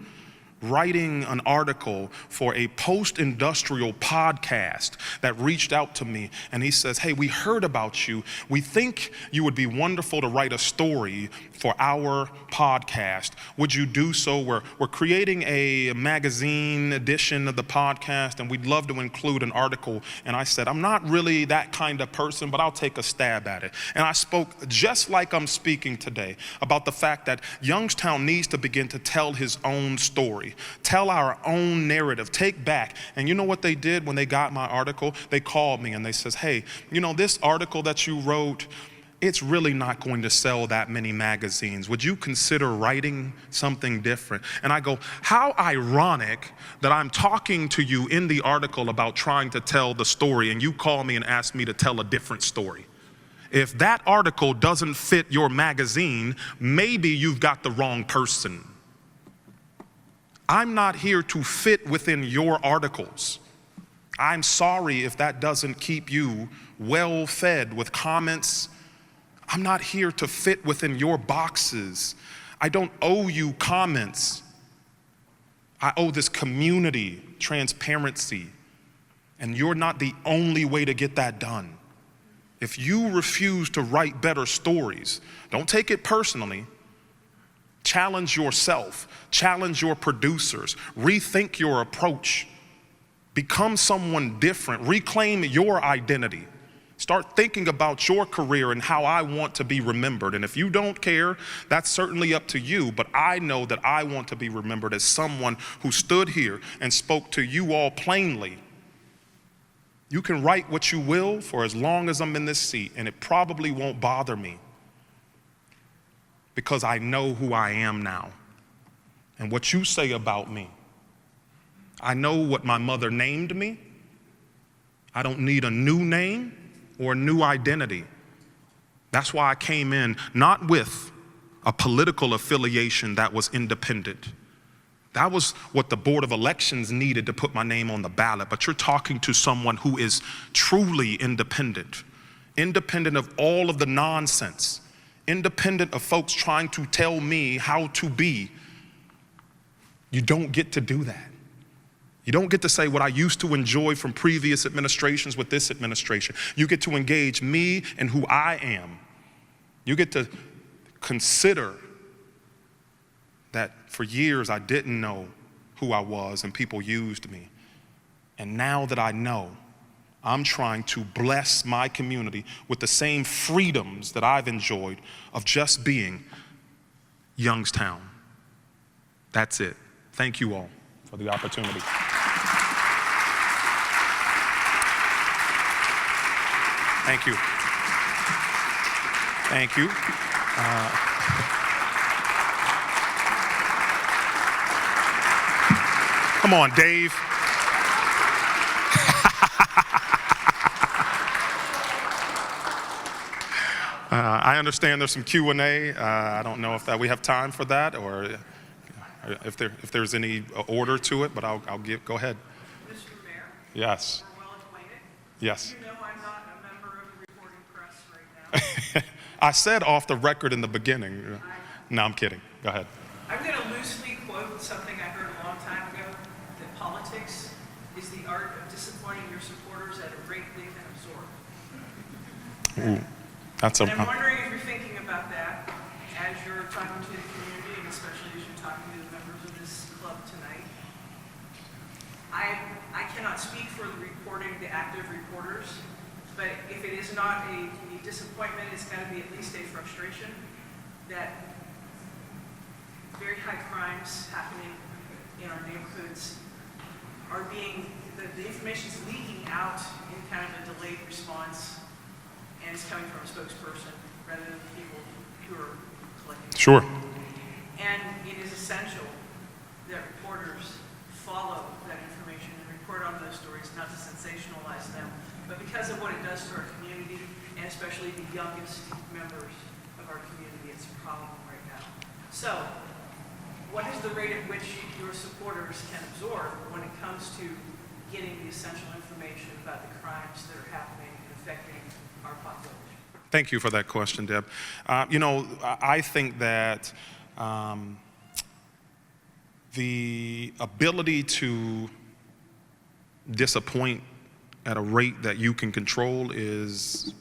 writing an article for a post-industrial podcast that reached out to me, and he says, hey, we heard about you. We think you would be wonderful to write a story for our podcast. Would you do so? We're creating a magazine edition of the podcast, and we'd love to include an article. And I said, I'm not really that kind of person, but I'll take a stab at it. And I spoke just like I'm speaking today about the fact that Youngstown needs to begin to tell his own story. Tell our own narrative, take back. And you know what they did when they got my article? They called me and they says, hey, you know, this article that you wrote, it's really not going to sell that many magazines. Would you consider writing something different? And I go, how ironic that I'm talking to you in the article about trying to tell the story, and you call me and ask me to tell a different story. If that article doesn't fit your magazine, maybe you've got the wrong person. I'm not here to fit within your articles. I'm sorry if that doesn't keep you well fed with comments. I'm not here to fit within your boxes. I don't owe you comments. I owe this community transparency, and you're not the only way to get that done. If you refuse to write better stories, don't take it personally. Challenge yourself, challenge your producers, rethink your approach, become someone different, reclaim your identity. Start thinking about your career and how I want to be remembered. And if you don't care, that's certainly up to you, but I know that I want to be remembered as someone who stood here and spoke to you all plainly. You can write what you will for as long as I'm in this seat, and it probably won't bother me because I know who I am now and what you say about me. I know what my mother named me. I don't need a new name or a new identity. That's why I came in not with a political affiliation that was independent. That was what the Board of Elections needed to put my name on the ballot. But you're talking to someone who is truly independent, independent of all of the nonsense, independent of folks trying to tell me how to be. You don't get to do that. You don't get to say what I used to enjoy from previous administrations with this administration. You get to engage me and who I am. You get to consider that for years I didn't know who I was and people used me. And now that I know, I'm trying to bless my community with the same freedoms that I've enjoyed of just being Youngstown. That's it. Thank you all for the opportunity. Thank you. Thank you. Come on, Dave. I understand there's some Q&A. I don't know if we have time for that or if there's any order to it, but I'll go ahead. Mr. Mayor? Yes. We're well acquainted. Yes. You know I'm not a member of the reporting press right now. I said off the record in the beginning. No, I'm kidding. Go ahead. I'm going to loosely quote something I heard a long time ago, that politics is the art of disappointing your supporters at a rate they can absorb. Ooh, that's And I'm wondering if you're thinking about that as you're talking to the community, and especially as you're talking to the members of this club tonight. I cannot speak for the active reporters, but if it is not a disappointment, it's got to be at least a frustration that very high crimes happening in our neighborhoods are the information's leaking out in kind of a delayed response, and it's coming from a spokesperson rather than the people who are collecting it. Sure. And it is essential that reporters follow that information and report on those stories, not to sensationalize them, but because of what it does to our community, and especially the youngest members of our community, it's a problem right now. So, what is the rate at which your supporters can absorb when it comes to getting the essential information about the crimes that are happening and affecting our population? Thank you for that question, Deb. I think that the ability to disappoint at a rate that you can control is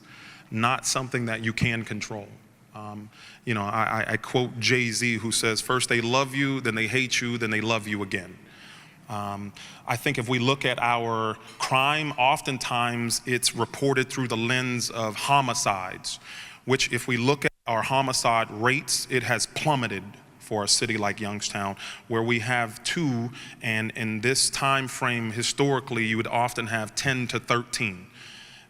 not something that you can control. I quote Jay-Z, who says, first they love you, then they hate you, then they love you again. I think if we look at our crime, oftentimes it's reported through the lens of homicides, which if we look at our homicide rates, it has plummeted for a city like Youngstown, where we have 2, and in this time frame, historically, you would often have 10 to 13.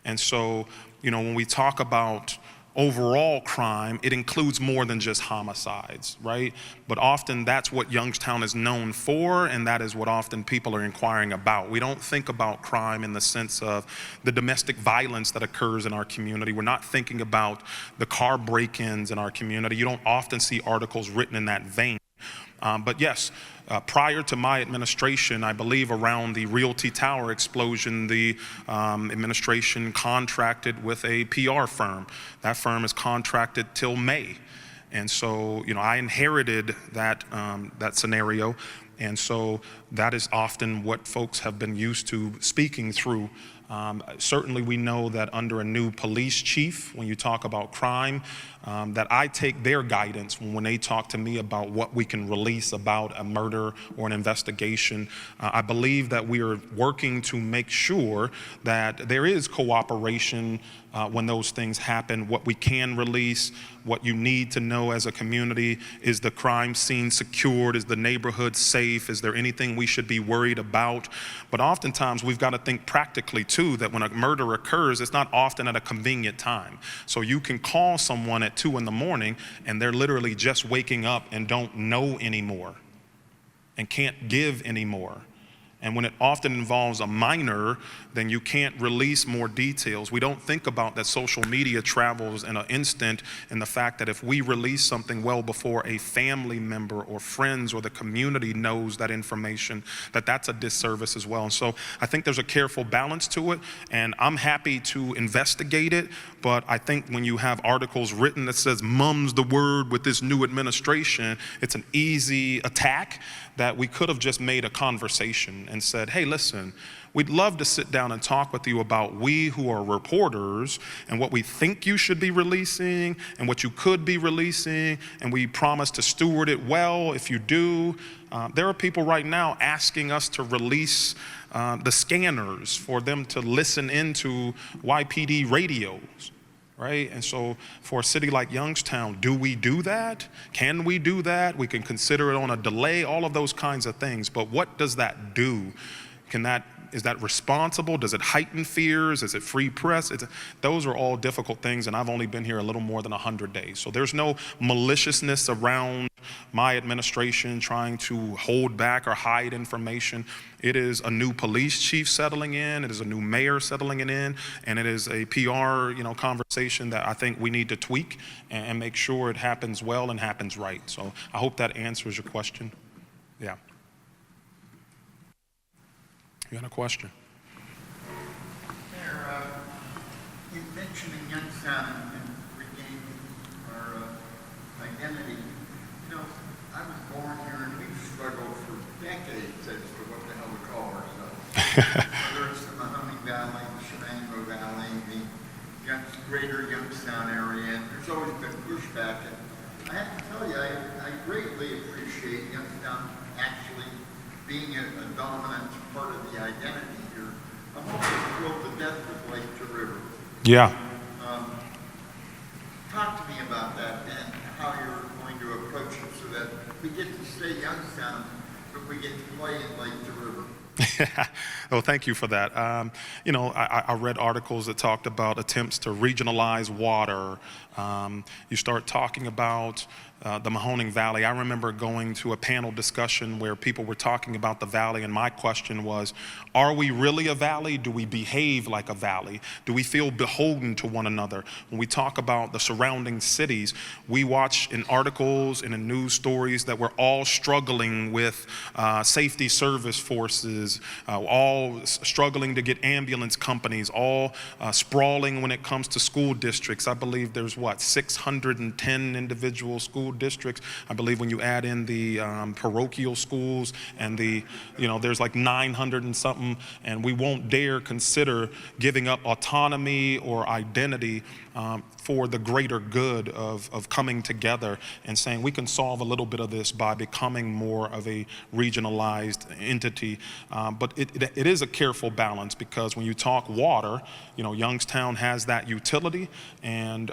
And so, when we talk about overall crime, it includes more than just homicides, right? But often that's what Youngstown is known for, and that is what often people are inquiring about. We don't think about crime in the sense of the domestic violence that occurs in our community. We're not thinking about the car break-ins in our community. You don't often see articles written in that vein. But yes, prior to my administration, I believe around the Realty Tower explosion, the administration contracted with a PR firm. That firm is contracted till May. And so, I inherited that, that scenario. And so that is often what folks have been used to speaking through. Certainly we know that under a new police chief, when you talk about crime, that I take their guidance when they talk to me about what we can release about a murder or an investigation. I believe that we are working to make sure that there is cooperation when those things happen, what we can release, what you need to know as a community. Is the crime scene secured? Is the neighborhood safe? Is there anything we should be worried about? But oftentimes we've got to think practically too, that when a murder occurs, it's not often at a convenient time. So you can call someone at 2 in the morning and they're literally just waking up and don't know anymore and can't give anymore. And when it often involves a minor, then you can't release more details. We don't think about that social media travels in an instant, and the fact that if we release something well before a family member or friends or the community knows that information, that's a disservice as well. And so I think there's a careful balance to it, and I'm happy to investigate it, but I think when you have articles written that says mum's the word with this new administration, it's an easy attack that we could have just made a conversation and said, hey, listen, we'd love to sit down and talk with you about we who are reporters and what we think you should be releasing and what you could be releasing, and we promise to steward it well if you do. There are people right now asking us to release the scanners for them to listen into YPD radios. Right? And so for a city like Youngstown, do we do that? Can we do that? We can consider it on a delay, all of those kinds of things. But what does that do? Is that responsible? Does it heighten fears? Is it free press? Those are all difficult things, and I've only been here a little more than 100 days. So there's no maliciousness around my administration trying to hold back or hide information. It is a new police chief settling in, it is a new mayor settling it in, and it is a PR, conversation that I think we need to tweak and make sure it happens well and happens right. So I hope that answers your question. Yeah. You got a question? Mayor, you mentioned in Youngstown and regaining our identity. I was born here and we've struggled for decades as to what the hell to call ourselves. Whether it's the Mahoning Valley, the Shenango Valley, the greater Youngstown area, and there's always been pushback. And I have to tell you, I greatly appreciate Youngstown actually being a dominant part of the identity here. I'm also thrilled to death with Lake to River. Yeah. Talk to me about that and how you're going to approach it so that we get to stay Youngstown, but we get to play in Lake to River. Well, thank you for that. I read articles that talked about attempts to regionalize water. You start talking about the Mahoning Valley. I remember going to a panel discussion where people were talking about the valley, and my question was, are we really a valley? Do we behave like a valley? Do we feel beholden to one another? When we talk about the surrounding cities, we watch in articles and in news stories that we're all struggling with safety service forces, all struggling to get ambulance companies, all sprawling when it comes to school districts. I believe there's 610 individual school districts. I believe when you add in the parochial schools and there's like 900 and something, and we won't dare consider giving up autonomy or identity for the greater good of coming together and saying we can solve a little bit of this by becoming more of a regionalized entity. But it is a careful balance, because when you talk water, Youngstown has that utility, and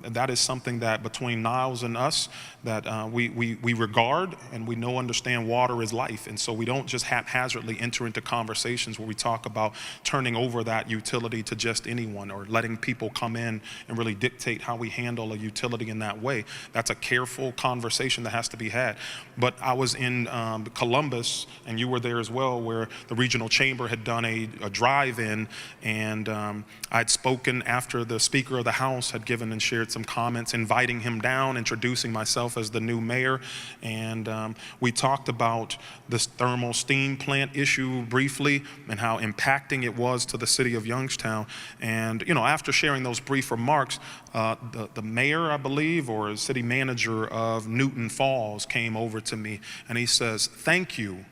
that is something that between Niles and us that we regard, and we understand water is life. And so we don't just haphazardly enter into conversations where we talk about turning over that utility to just anyone or letting people come in and really dictate how we handle a utility in that way. That's a careful conversation that has to be had. But I was in Columbus, and you were there as well, where the regional chamber had done a drive-in, and I'd spoken after the Speaker of the House had given and shared some comments, inviting him down, introducing myself as the new mayor, and we talked about this thermal steam plant issue briefly and how impacting it was to the city of Youngstown. And after sharing those brief remarks, the mayor, I believe, or city manager of Newton Falls came over to me, and he says, thank you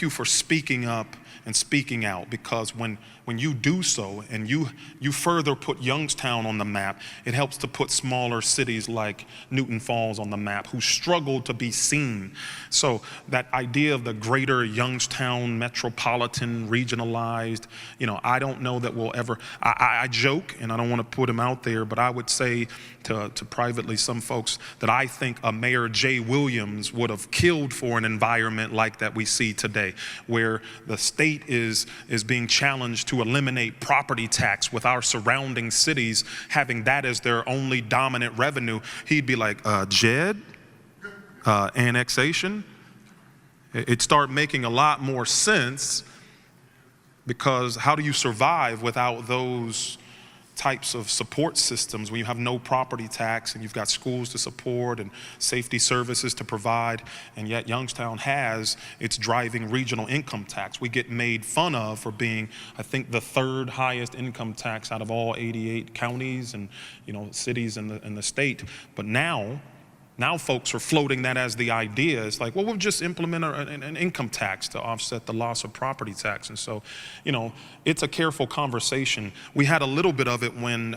for speaking up and speaking out, because when you do so and you further put Youngstown on the map, it helps to put smaller cities like Newton Falls on the map who struggle to be seen. So that idea of the greater Youngstown metropolitan regionalized, I don't know that we'll ever, I joke, and I don't want to put him out there, but I would say to privately some folks that I think a Mayor Jay Williams would have killed for an environment like that we see today, where the state is being challenged to eliminate property tax, with our surrounding cities having that as their only dominant revenue. He'd be like, Jed, annexation? It'd start making a lot more sense, because how do you survive without those types of support systems when you have no property tax and you've got schools to support and safety services to provide, and yet Youngstown has its driving regional income tax. We get made fun of for being, I think, the third highest income tax out of all 88 counties and cities in the state. But now folks are floating that as the idea. It's like, well, we'll just implement an income tax to offset the loss of property tax. And so, it's a careful conversation. We had a little bit of it when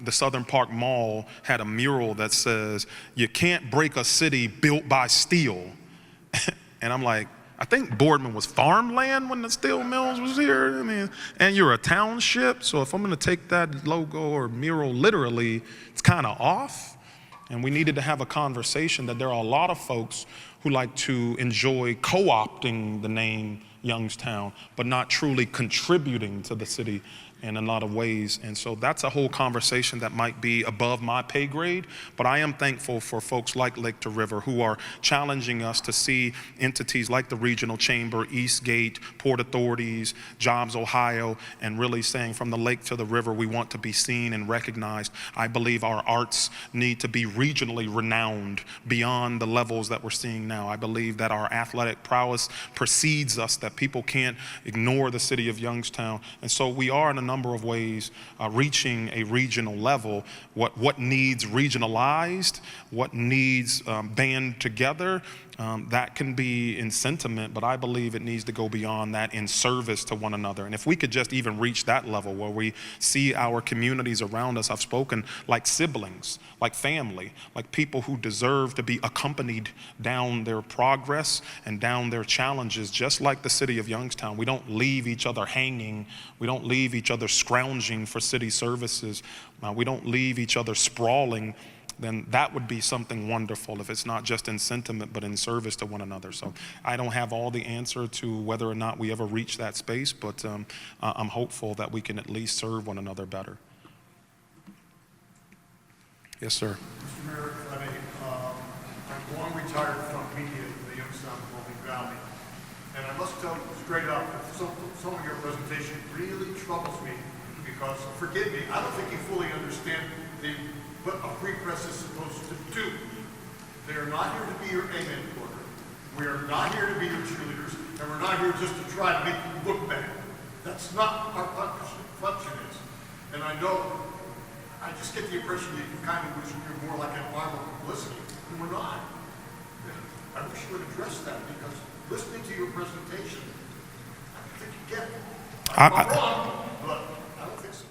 the Southern Park Mall had a mural that says, you can't break a city built by steel. And I'm like, I think Boardman was farmland when the steel mills was here. And you're a township. So if I'm going to take that logo or mural literally, it's kind of off. And we needed to have a conversation that there are a lot of folks who like to enjoy co-opting the name Youngstown, but not truly contributing to the city in a lot of ways. And so that's a whole conversation that might be above my pay grade, but I am thankful for folks like Lake to River who are challenging us to see entities like the Regional Chamber, Eastgate, Port Authorities, Jobs Ohio, and really saying from the lake to the river, we want to be seen and recognized. I believe our arts need to be regionally renowned beyond the levels that we're seeing now. I believe that our athletic prowess precedes us, that people can't ignore the city of Youngstown. And so we are in a number of ways reaching a regional level. What needs regionalized, what needs band together, that can be in sentiment, but I believe it needs to go beyond that in service to one another. And if we could just even reach that level where we see our communities around us, I've spoken, like siblings, like family, like people who deserve to be accompanied down their progress and down their challenges, just like the city of Youngstown. We don't leave each other hanging. We don't leave each other scrounging for city services. We don't leave each other sprawling. Then that would be something wonderful if it's not just in sentiment but in service to one another. So I don't have all the answer to whether or not we ever reach that space, but I'm hopeful that we can at least serve one another better. Yes, sir. Mr. Mayor, if I may, I'm long retired from media in the Youngstown Valley, and I must tell you straight up that some of your presentation really troubles me, because, forgive me, I don't think you fully understand what a free press is supposed to do. They are not here to be your amen quarter. We are not here to be your cheerleaders, and we're not here just to try to make you look bad. That's not our function is. And I just get the impression that you kind of wish you're more like environmental publicity, and we're not. And I wish you would address that, because listening to your presentation, I don't think you get it. I'm wrong, but I don't think so.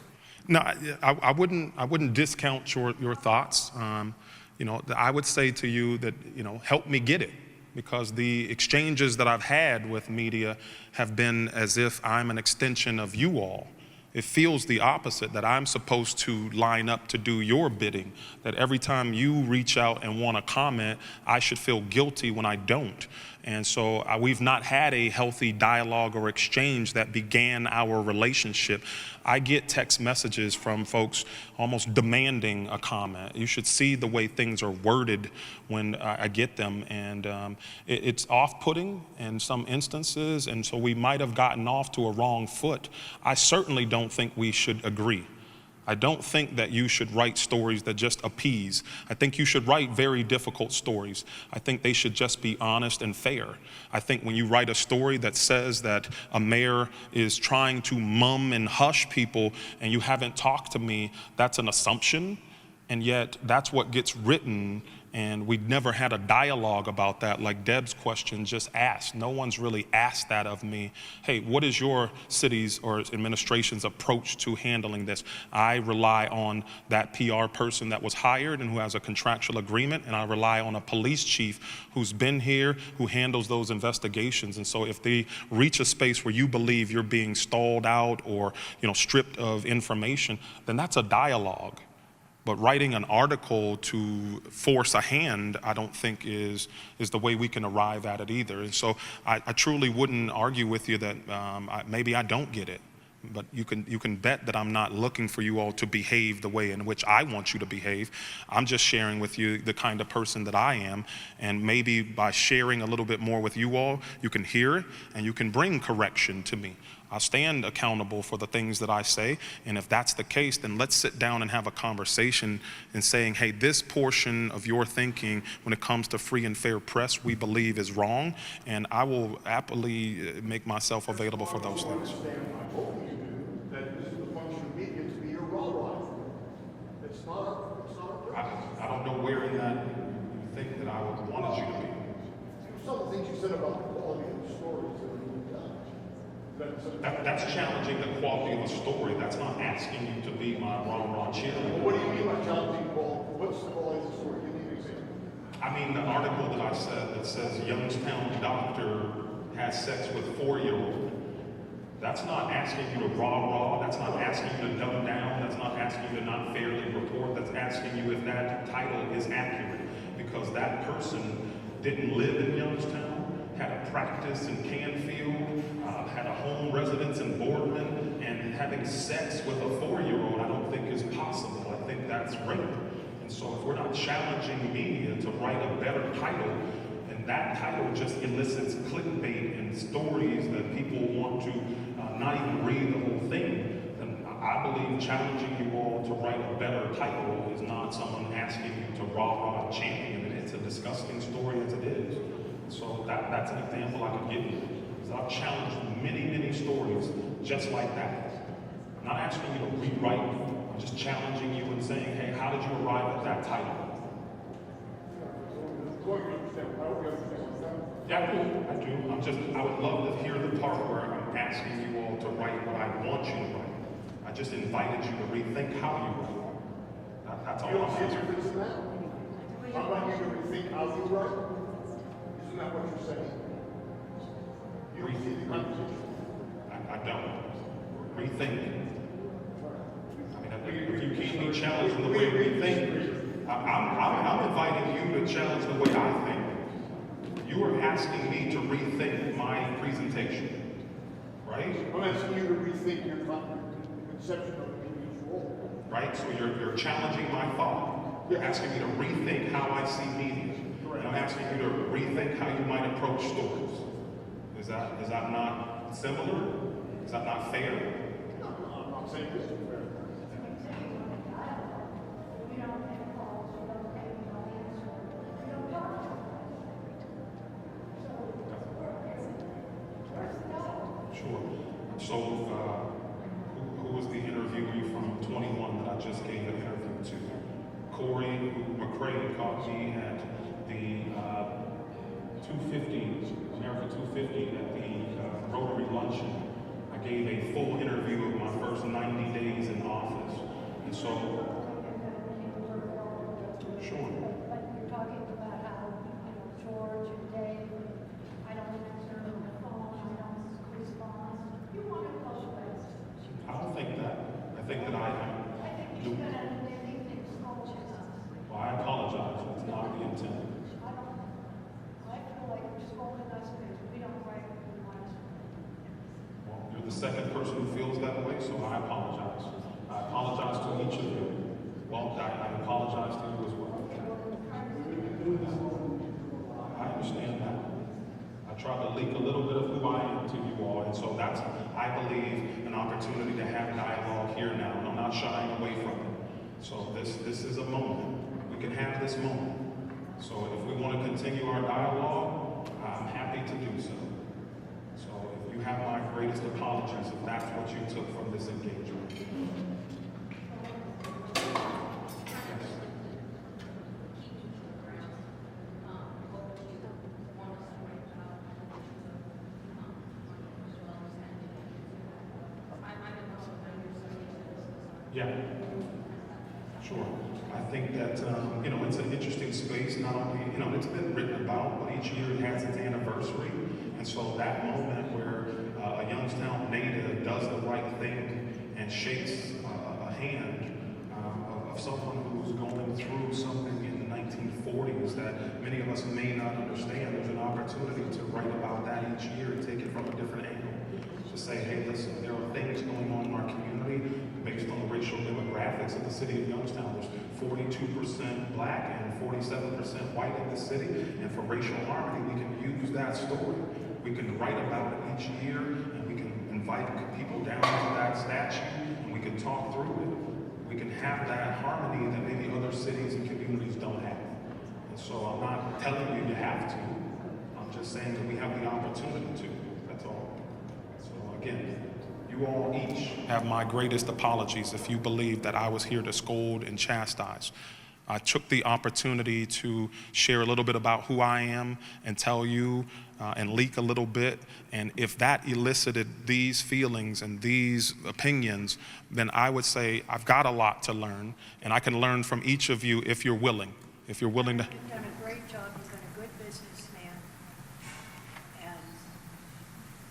No, I wouldn't discount your thoughts. I would say to you that, help me get it, because the exchanges that I've had with media have been as if I'm an extension of you all. It feels the opposite, that I'm supposed to line up to do your bidding, that every time you reach out and want to comment, I should feel guilty when I don't. And so we've not had a healthy dialogue or exchange that began our relationship. I get text messages from folks almost demanding a comment. You should see the way things are worded when I get them, and it's off-putting in some instances, and so we might have gotten off to a wrong foot. I certainly don't think we should agree. I don't think that you should write stories that just appease. I think you should write very difficult stories. I think they should just be honest and fair. I think when you write a story that says that a mayor is trying to mum and hush people and you haven't talked to me, that's an assumption, and yet that's what gets written. And we never had a dialogue about that, like Deb's question just asked. No one's really asked that of me. Hey, what is your city's or administration's approach to handling this? I rely on that PR person that was hired and who has a contractual agreement, and I rely on a police chief who's been here, who handles those investigations. And so if they reach a space where you believe you're being stalled out or, stripped of information, then that's a dialogue. But writing an article to force a hand, I don't think is the way we can arrive at it either. And so I truly wouldn't argue with you that maybe I don't get it. But you can bet that I'm not looking for you all to behave the way in which I want you to behave. I'm just sharing with you the kind of person that I am. And maybe by sharing a little bit more with you all, you can hear it and you can bring correction to me. I stand accountable for the things that I say, and if that's the case, then let's sit down and have a conversation and saying, hey, this portion of your thinking when it comes to free and fair press we believe is wrong, and I will happily make myself available for those things. I'm hoping you do, that this is the function of media to be your rah-rah. It's not a purpose. I don't know where in that you think that I wanted you to be. Some of the things you said about the quality of the stories that are being done. That's challenging the quality of a story. That's not asking you to be my rah-rah cheerleader. What do you mean by challenging quality? What's the quality of the story? Give me an example. I mean, the article that I said that says Youngstown doctor has sex with 4-year-old. That's not asking you to rah-rah. That's not asking you to dumb down. That's not asking you to not fairly report. That's asking you if that title is accurate, because that person didn't live in Youngstown, had a practice in Canfield, had a home residence in Boardman, and having sex with a 4-year-old I don't think is possible. I think that's rape. And so if we're not challenging media to write a better title, and that title just elicits clickbait and stories that people want to not even read the whole thing, then I believe challenging you all to write a better title is not someone asking you to rah-rah champion it. It's a disgusting story as it is. So that's an example I could give you. I've challenged many stories just like that. I'm not asking you to rewrite. I'm just challenging you and saying, hey, how did you arrive at that title? Yeah, I do. I would love to hear the part where I'm asking you all to write what I want you to write. I just invited you to rethink how you write. That's all I'm asking. How about you to rethink how you write? Isn't that what you're saying? You don't see the conversation. I don't. Rethink. I mean, if you keep me challenged in the way we think, I'm inviting you to challenge the way I think. You are asking me to rethink my presentation, right? I'm asking you to rethink your conception of the media's role. Right, so you're challenging my thought. You're asking me to rethink how I see media. And I'm asking you to rethink how you might approach stories. Is that not similar? Is that not fair? No, I'm not saying this is fair. Sure. So, who was the interviewee from 21 that I just gave an interview to? Corey McCray caught me at the 250, America 250 at the Rotary Luncheon. I gave a full interview of my first 90 days in office. And so, sure. But you're talking about how, George and Dave, I don't answer the phone, I don't respond. You want to close ways. I don't think that. I think that I I think you're going to do anything coaches us. Well, I apologize. It's not the intent. I feel like you're spoken the second person who feels that way, so I apologize. I apologize to each of you. Well, I apologize to you as well. I understand that. I tried to leak a little bit of who I am to you all, and so that's, I believe, an opportunity to have dialogue here now, and I'm not shying away from it. So this is a moment. We can have this moment. So if we want to continue our dialogue, I'm happy to do so. So if you have my greatest apologies, if that's what you took from this engagement. Yes. Yeah, sure. I think that, you know, it's an interesting space. Not only, you know, it's been written about, but each year it has its anniversary. And so that moment where a Youngstown native does the right thing and shakes a hand of someone who's going through something in the 1940s that many of us may not understand, there's an opportunity to write about that each year and take it from a different angle. To say, hey, listen, there are things going on in our community based on the racial demographics of the city of Youngstown. There's 42% black and 47% white in the city. And for racial harmony, we can use that story. We can write about it each year, and we can invite people down to that statue, and we can talk through it. We can have that harmony that maybe other cities and communities don't have. And so I'm not telling you you have to. I'm just saying that we have the opportunity to. That's all. So again, you all each have my greatest apologies if you believe that I was here to scold and chastise. I took the opportunity to share a little bit about who I am and tell you and leak a little bit. And if that elicited these feelings and these opinions, then I would say I've got a lot to learn, and I can learn from each of you if you're willing. If you're willing to. You've done a great job. You've been a good businessman. And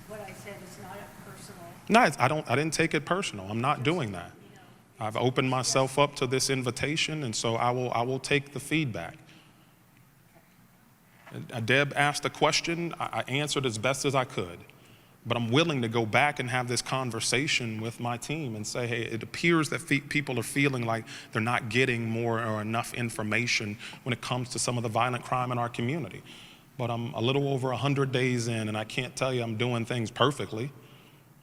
what I said is not a personal. No, I didn't take it personal. I'm not doing that. I've opened myself up to this invitation, and so I will take the feedback. Deb asked a question. I answered as best as I could, but I'm willing to go back and have this conversation with my team and say, hey, it appears that people are feeling like they're not getting more or enough information when it comes to some of the violent crime in our community. But I'm a little over 100 days in, and I can't tell you I'm doing things perfectly.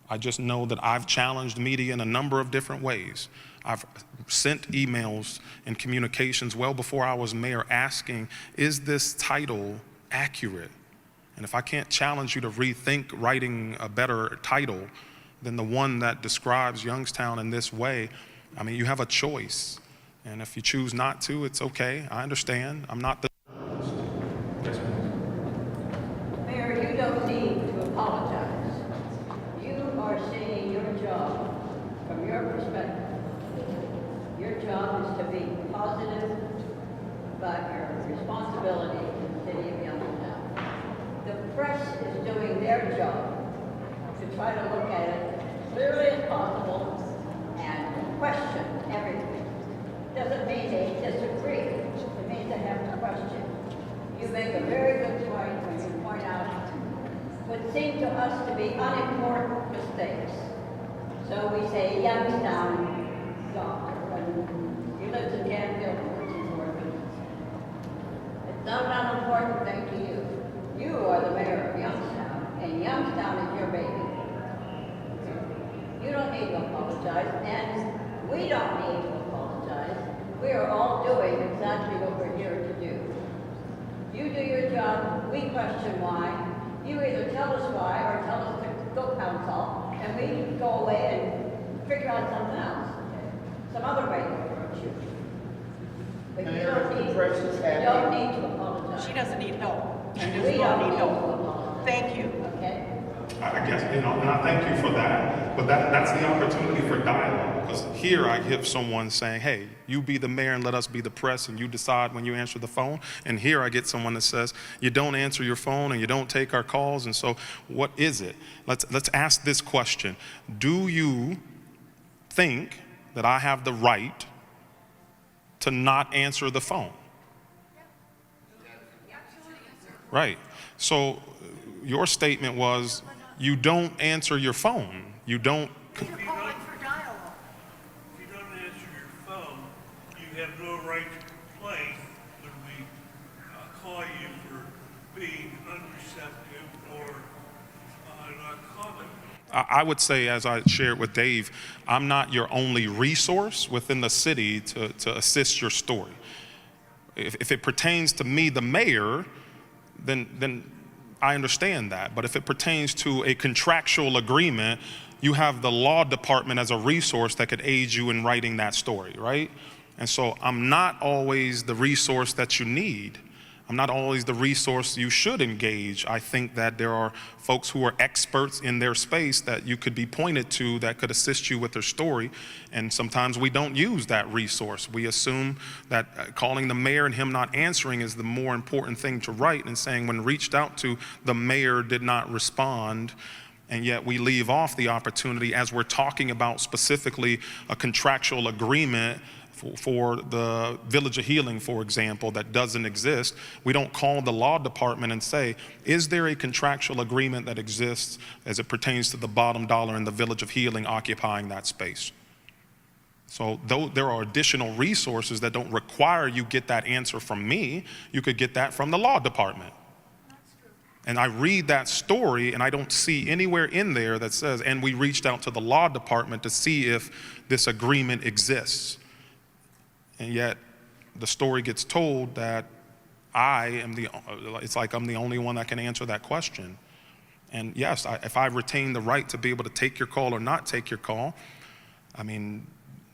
I just know that I've challenged media in a number of different ways. I've sent emails and communications well before I was mayor asking, is this title accurate? And if I can't challenge you to rethink writing a better title than the one that describes Youngstown in this way, I mean, you have a choice. And if you choose not to, it's okay. I understand. I'm not the... Mayor, you don't need to apologize. You are saying your job from your perspective. Your job is to be positive about your responsibility to the city of Youngstown. The press is doing their job to try to look at it as clearly as possible and question everything. Doesn't mean they disagree. It means they have to question. You make a very good point when you point out what seem to us to be unimportant mistakes. So we say Youngstown doctor. He lives in Canfield, it's not an unimportant thing to you. You are the mayor of Youngstown, and Youngstown is your baby. You don't need to apologize, and we don't need to apologize. We are all doing exactly what we're here to do. You do your job, we question why. You either tell us why or tell us to go counsel, and we go away and figure out something else. Some other way to approach you. But you don't need to apologize. She doesn't need help. She We does don't not need need to help. apologize. Thank you. Okay? I guess, and I thank you for that, but that's the opportunity for dialogue, because here I hear someone saying, hey, you be the mayor and let us be the press, and you decide when you answer the phone, and here I get someone that says, you don't answer your phone and you don't take our calls, and so what is it? Let's ask this question. Do you think that I have the right to not answer the phone? Right. So your statement was, you don't answer your phone. You don't. You're calling for dialogue. If you don't answer your phone, you have no right to complain when we call you for being unreceptive or not commenting. I would say, as I shared with Dave, I'm not your only resource within the city to assist your story. If it pertains to me, the mayor, then I understand that. But if it pertains to a contractual agreement, you have the law department as a resource that could aid you in writing that story, right? And so I'm not always the resource that you need. I'm not always the resource you should engage. I think that there are folks who are experts in their space that you could be pointed to that could assist you with their story. And sometimes we don't use that resource. We assume that calling the mayor and him not answering is the more important thing to write, and saying when reached out to, the mayor did not respond. And yet we leave off the opportunity as we're talking about specifically a contractual agreement for the Village of Healing, for example, that doesn't exist. We don't call the law department and say, is there a contractual agreement that exists as it pertains to the bottom dollar in the Village of Healing occupying that space? So though there are additional resources that don't require you get that answer from me, you could get that from the law department. And I read that story and I don't see anywhere in there that says, and we reached out to the law department to see if this agreement exists. And yet the story gets told that it's like I'm the only one that can answer that question. And yes, if I retain the right to be able to take your call or not take your call, I mean,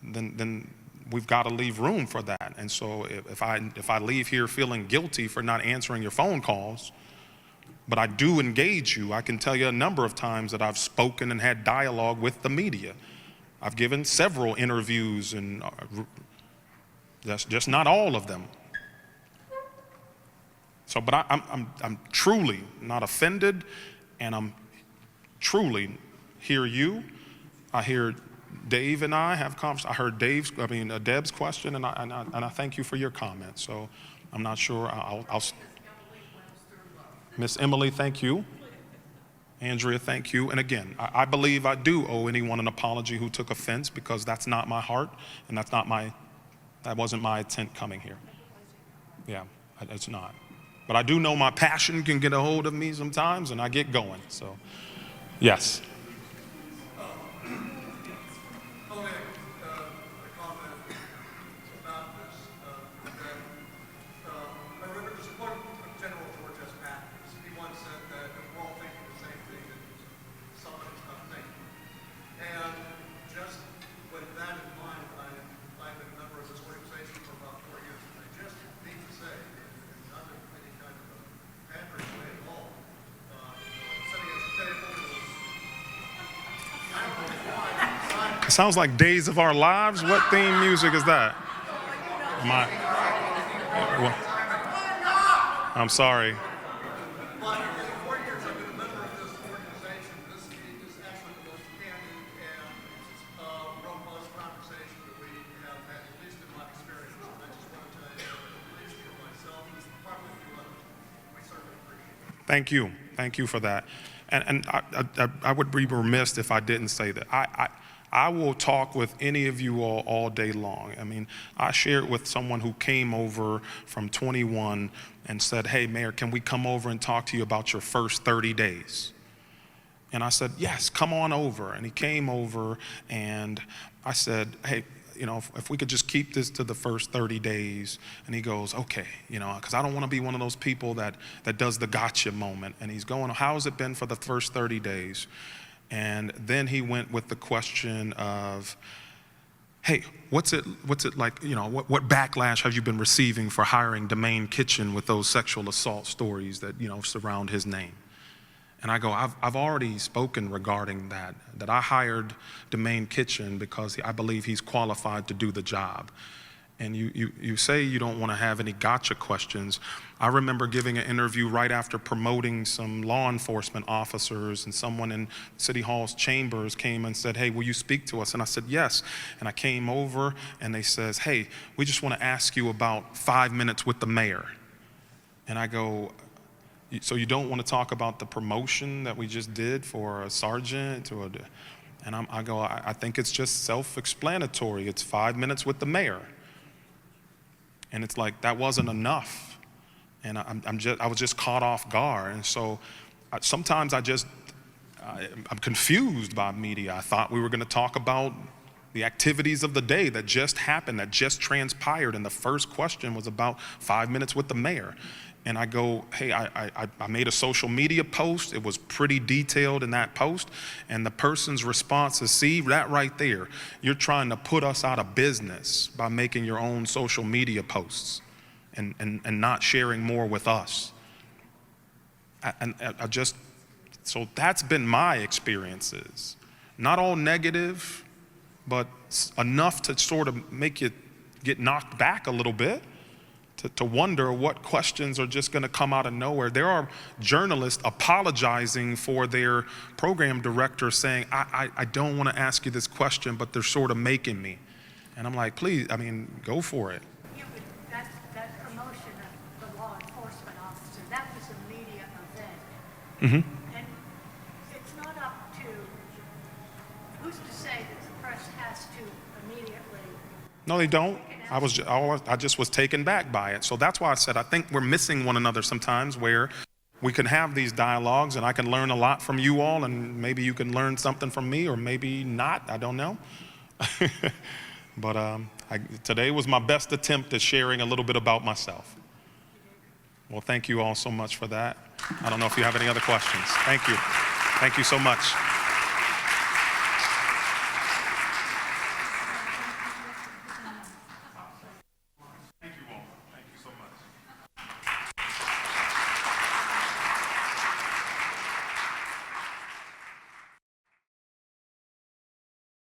then we've got to leave room for that. And so if I leave here feeling guilty for not answering your phone calls, but I do engage you, I can tell you a number of times that I've spoken and had dialogue with the media. I've given several interviews, and just not all of them. So, but I'm truly not offended, and I'm truly hear you. I hear Dave and I have conversation. I heard Deb's question, and I thank you for your comment. So, I'm not sure. I'll Miss Emily, thank you. Andrea, thank you. And again, I believe I do owe anyone an apology who took offense, because that's not my heart, and that wasn't my intent coming here. Yeah, it's not. But I do know my passion can get a hold of me sometimes, and I get going. So, yes. It sounds like Days of Our Lives. What theme music is that? I'm sorry. Thank you. Thank you for that. And I would be remiss if I didn't say that. I will talk with any of you all day long. I mean, I shared with someone who came over from 21 and said, hey, Mayor, can we come over and talk to you about your first 30 days? And I said, yes, come on over. And he came over, and I said, hey, if we could just keep this to the first 30 days. And he goes, okay, because I don't want to be one of those people that does the gotcha moment. And he's going, how has it been for the first 30 days? And then he went with the question of, hey, what's it like, what backlash have you been receiving for hiring Domain Kitchen with those sexual assault stories that, surround his name? And I go, I've already spoken regarding that I hired Domain Kitchen because I believe he's qualified to do the job. And you say you don't want to have any gotcha questions. I remember giving an interview right after promoting some law enforcement officers, and someone in City Hall's chambers came and said, hey, will you speak to us? And I said, yes. And I came over, and they says, hey, we just want to ask you about 5 minutes with the mayor. And I go, so you don't want to talk about the promotion that we just did for a sergeant? And I think it's just self-explanatory. It's 5 minutes with the mayor. And it's like, that wasn't enough. And I was just caught off guard. And so sometimes I'm confused by media. I thought we were going to talk about the activities of the day that just happened, that just transpired. And the first question was about 5 minutes with the mayor. And I go, hey, I made a social media post. It was pretty detailed in that post. And the person's response is, see, that right there, you're trying to put us out of business by making your own social media posts and not sharing more with us. So that's been my experiences. Not all negative, but enough to sort of make you get knocked back a little bit. To wonder what questions are just going to come out of nowhere. There are journalists apologizing for their program director saying, I don't want to ask you this question, but they're sort of making me. And I'm like, please, go for it. Yeah, but that promotion of the law enforcement officer, that was a media event. And it's not up to, who's to say that the press has to immediately. No, they don't. I just was taken back by it. So that's why I said I think we're missing one another sometimes, where we can have these dialogues and I can learn a lot from you all, and maybe you can learn something from me, or maybe not, I don't know. But today was my best attempt at sharing a little bit about myself. Well, thank you all so much for that. I don't know if you have any other questions. Thank you. Thank you so much.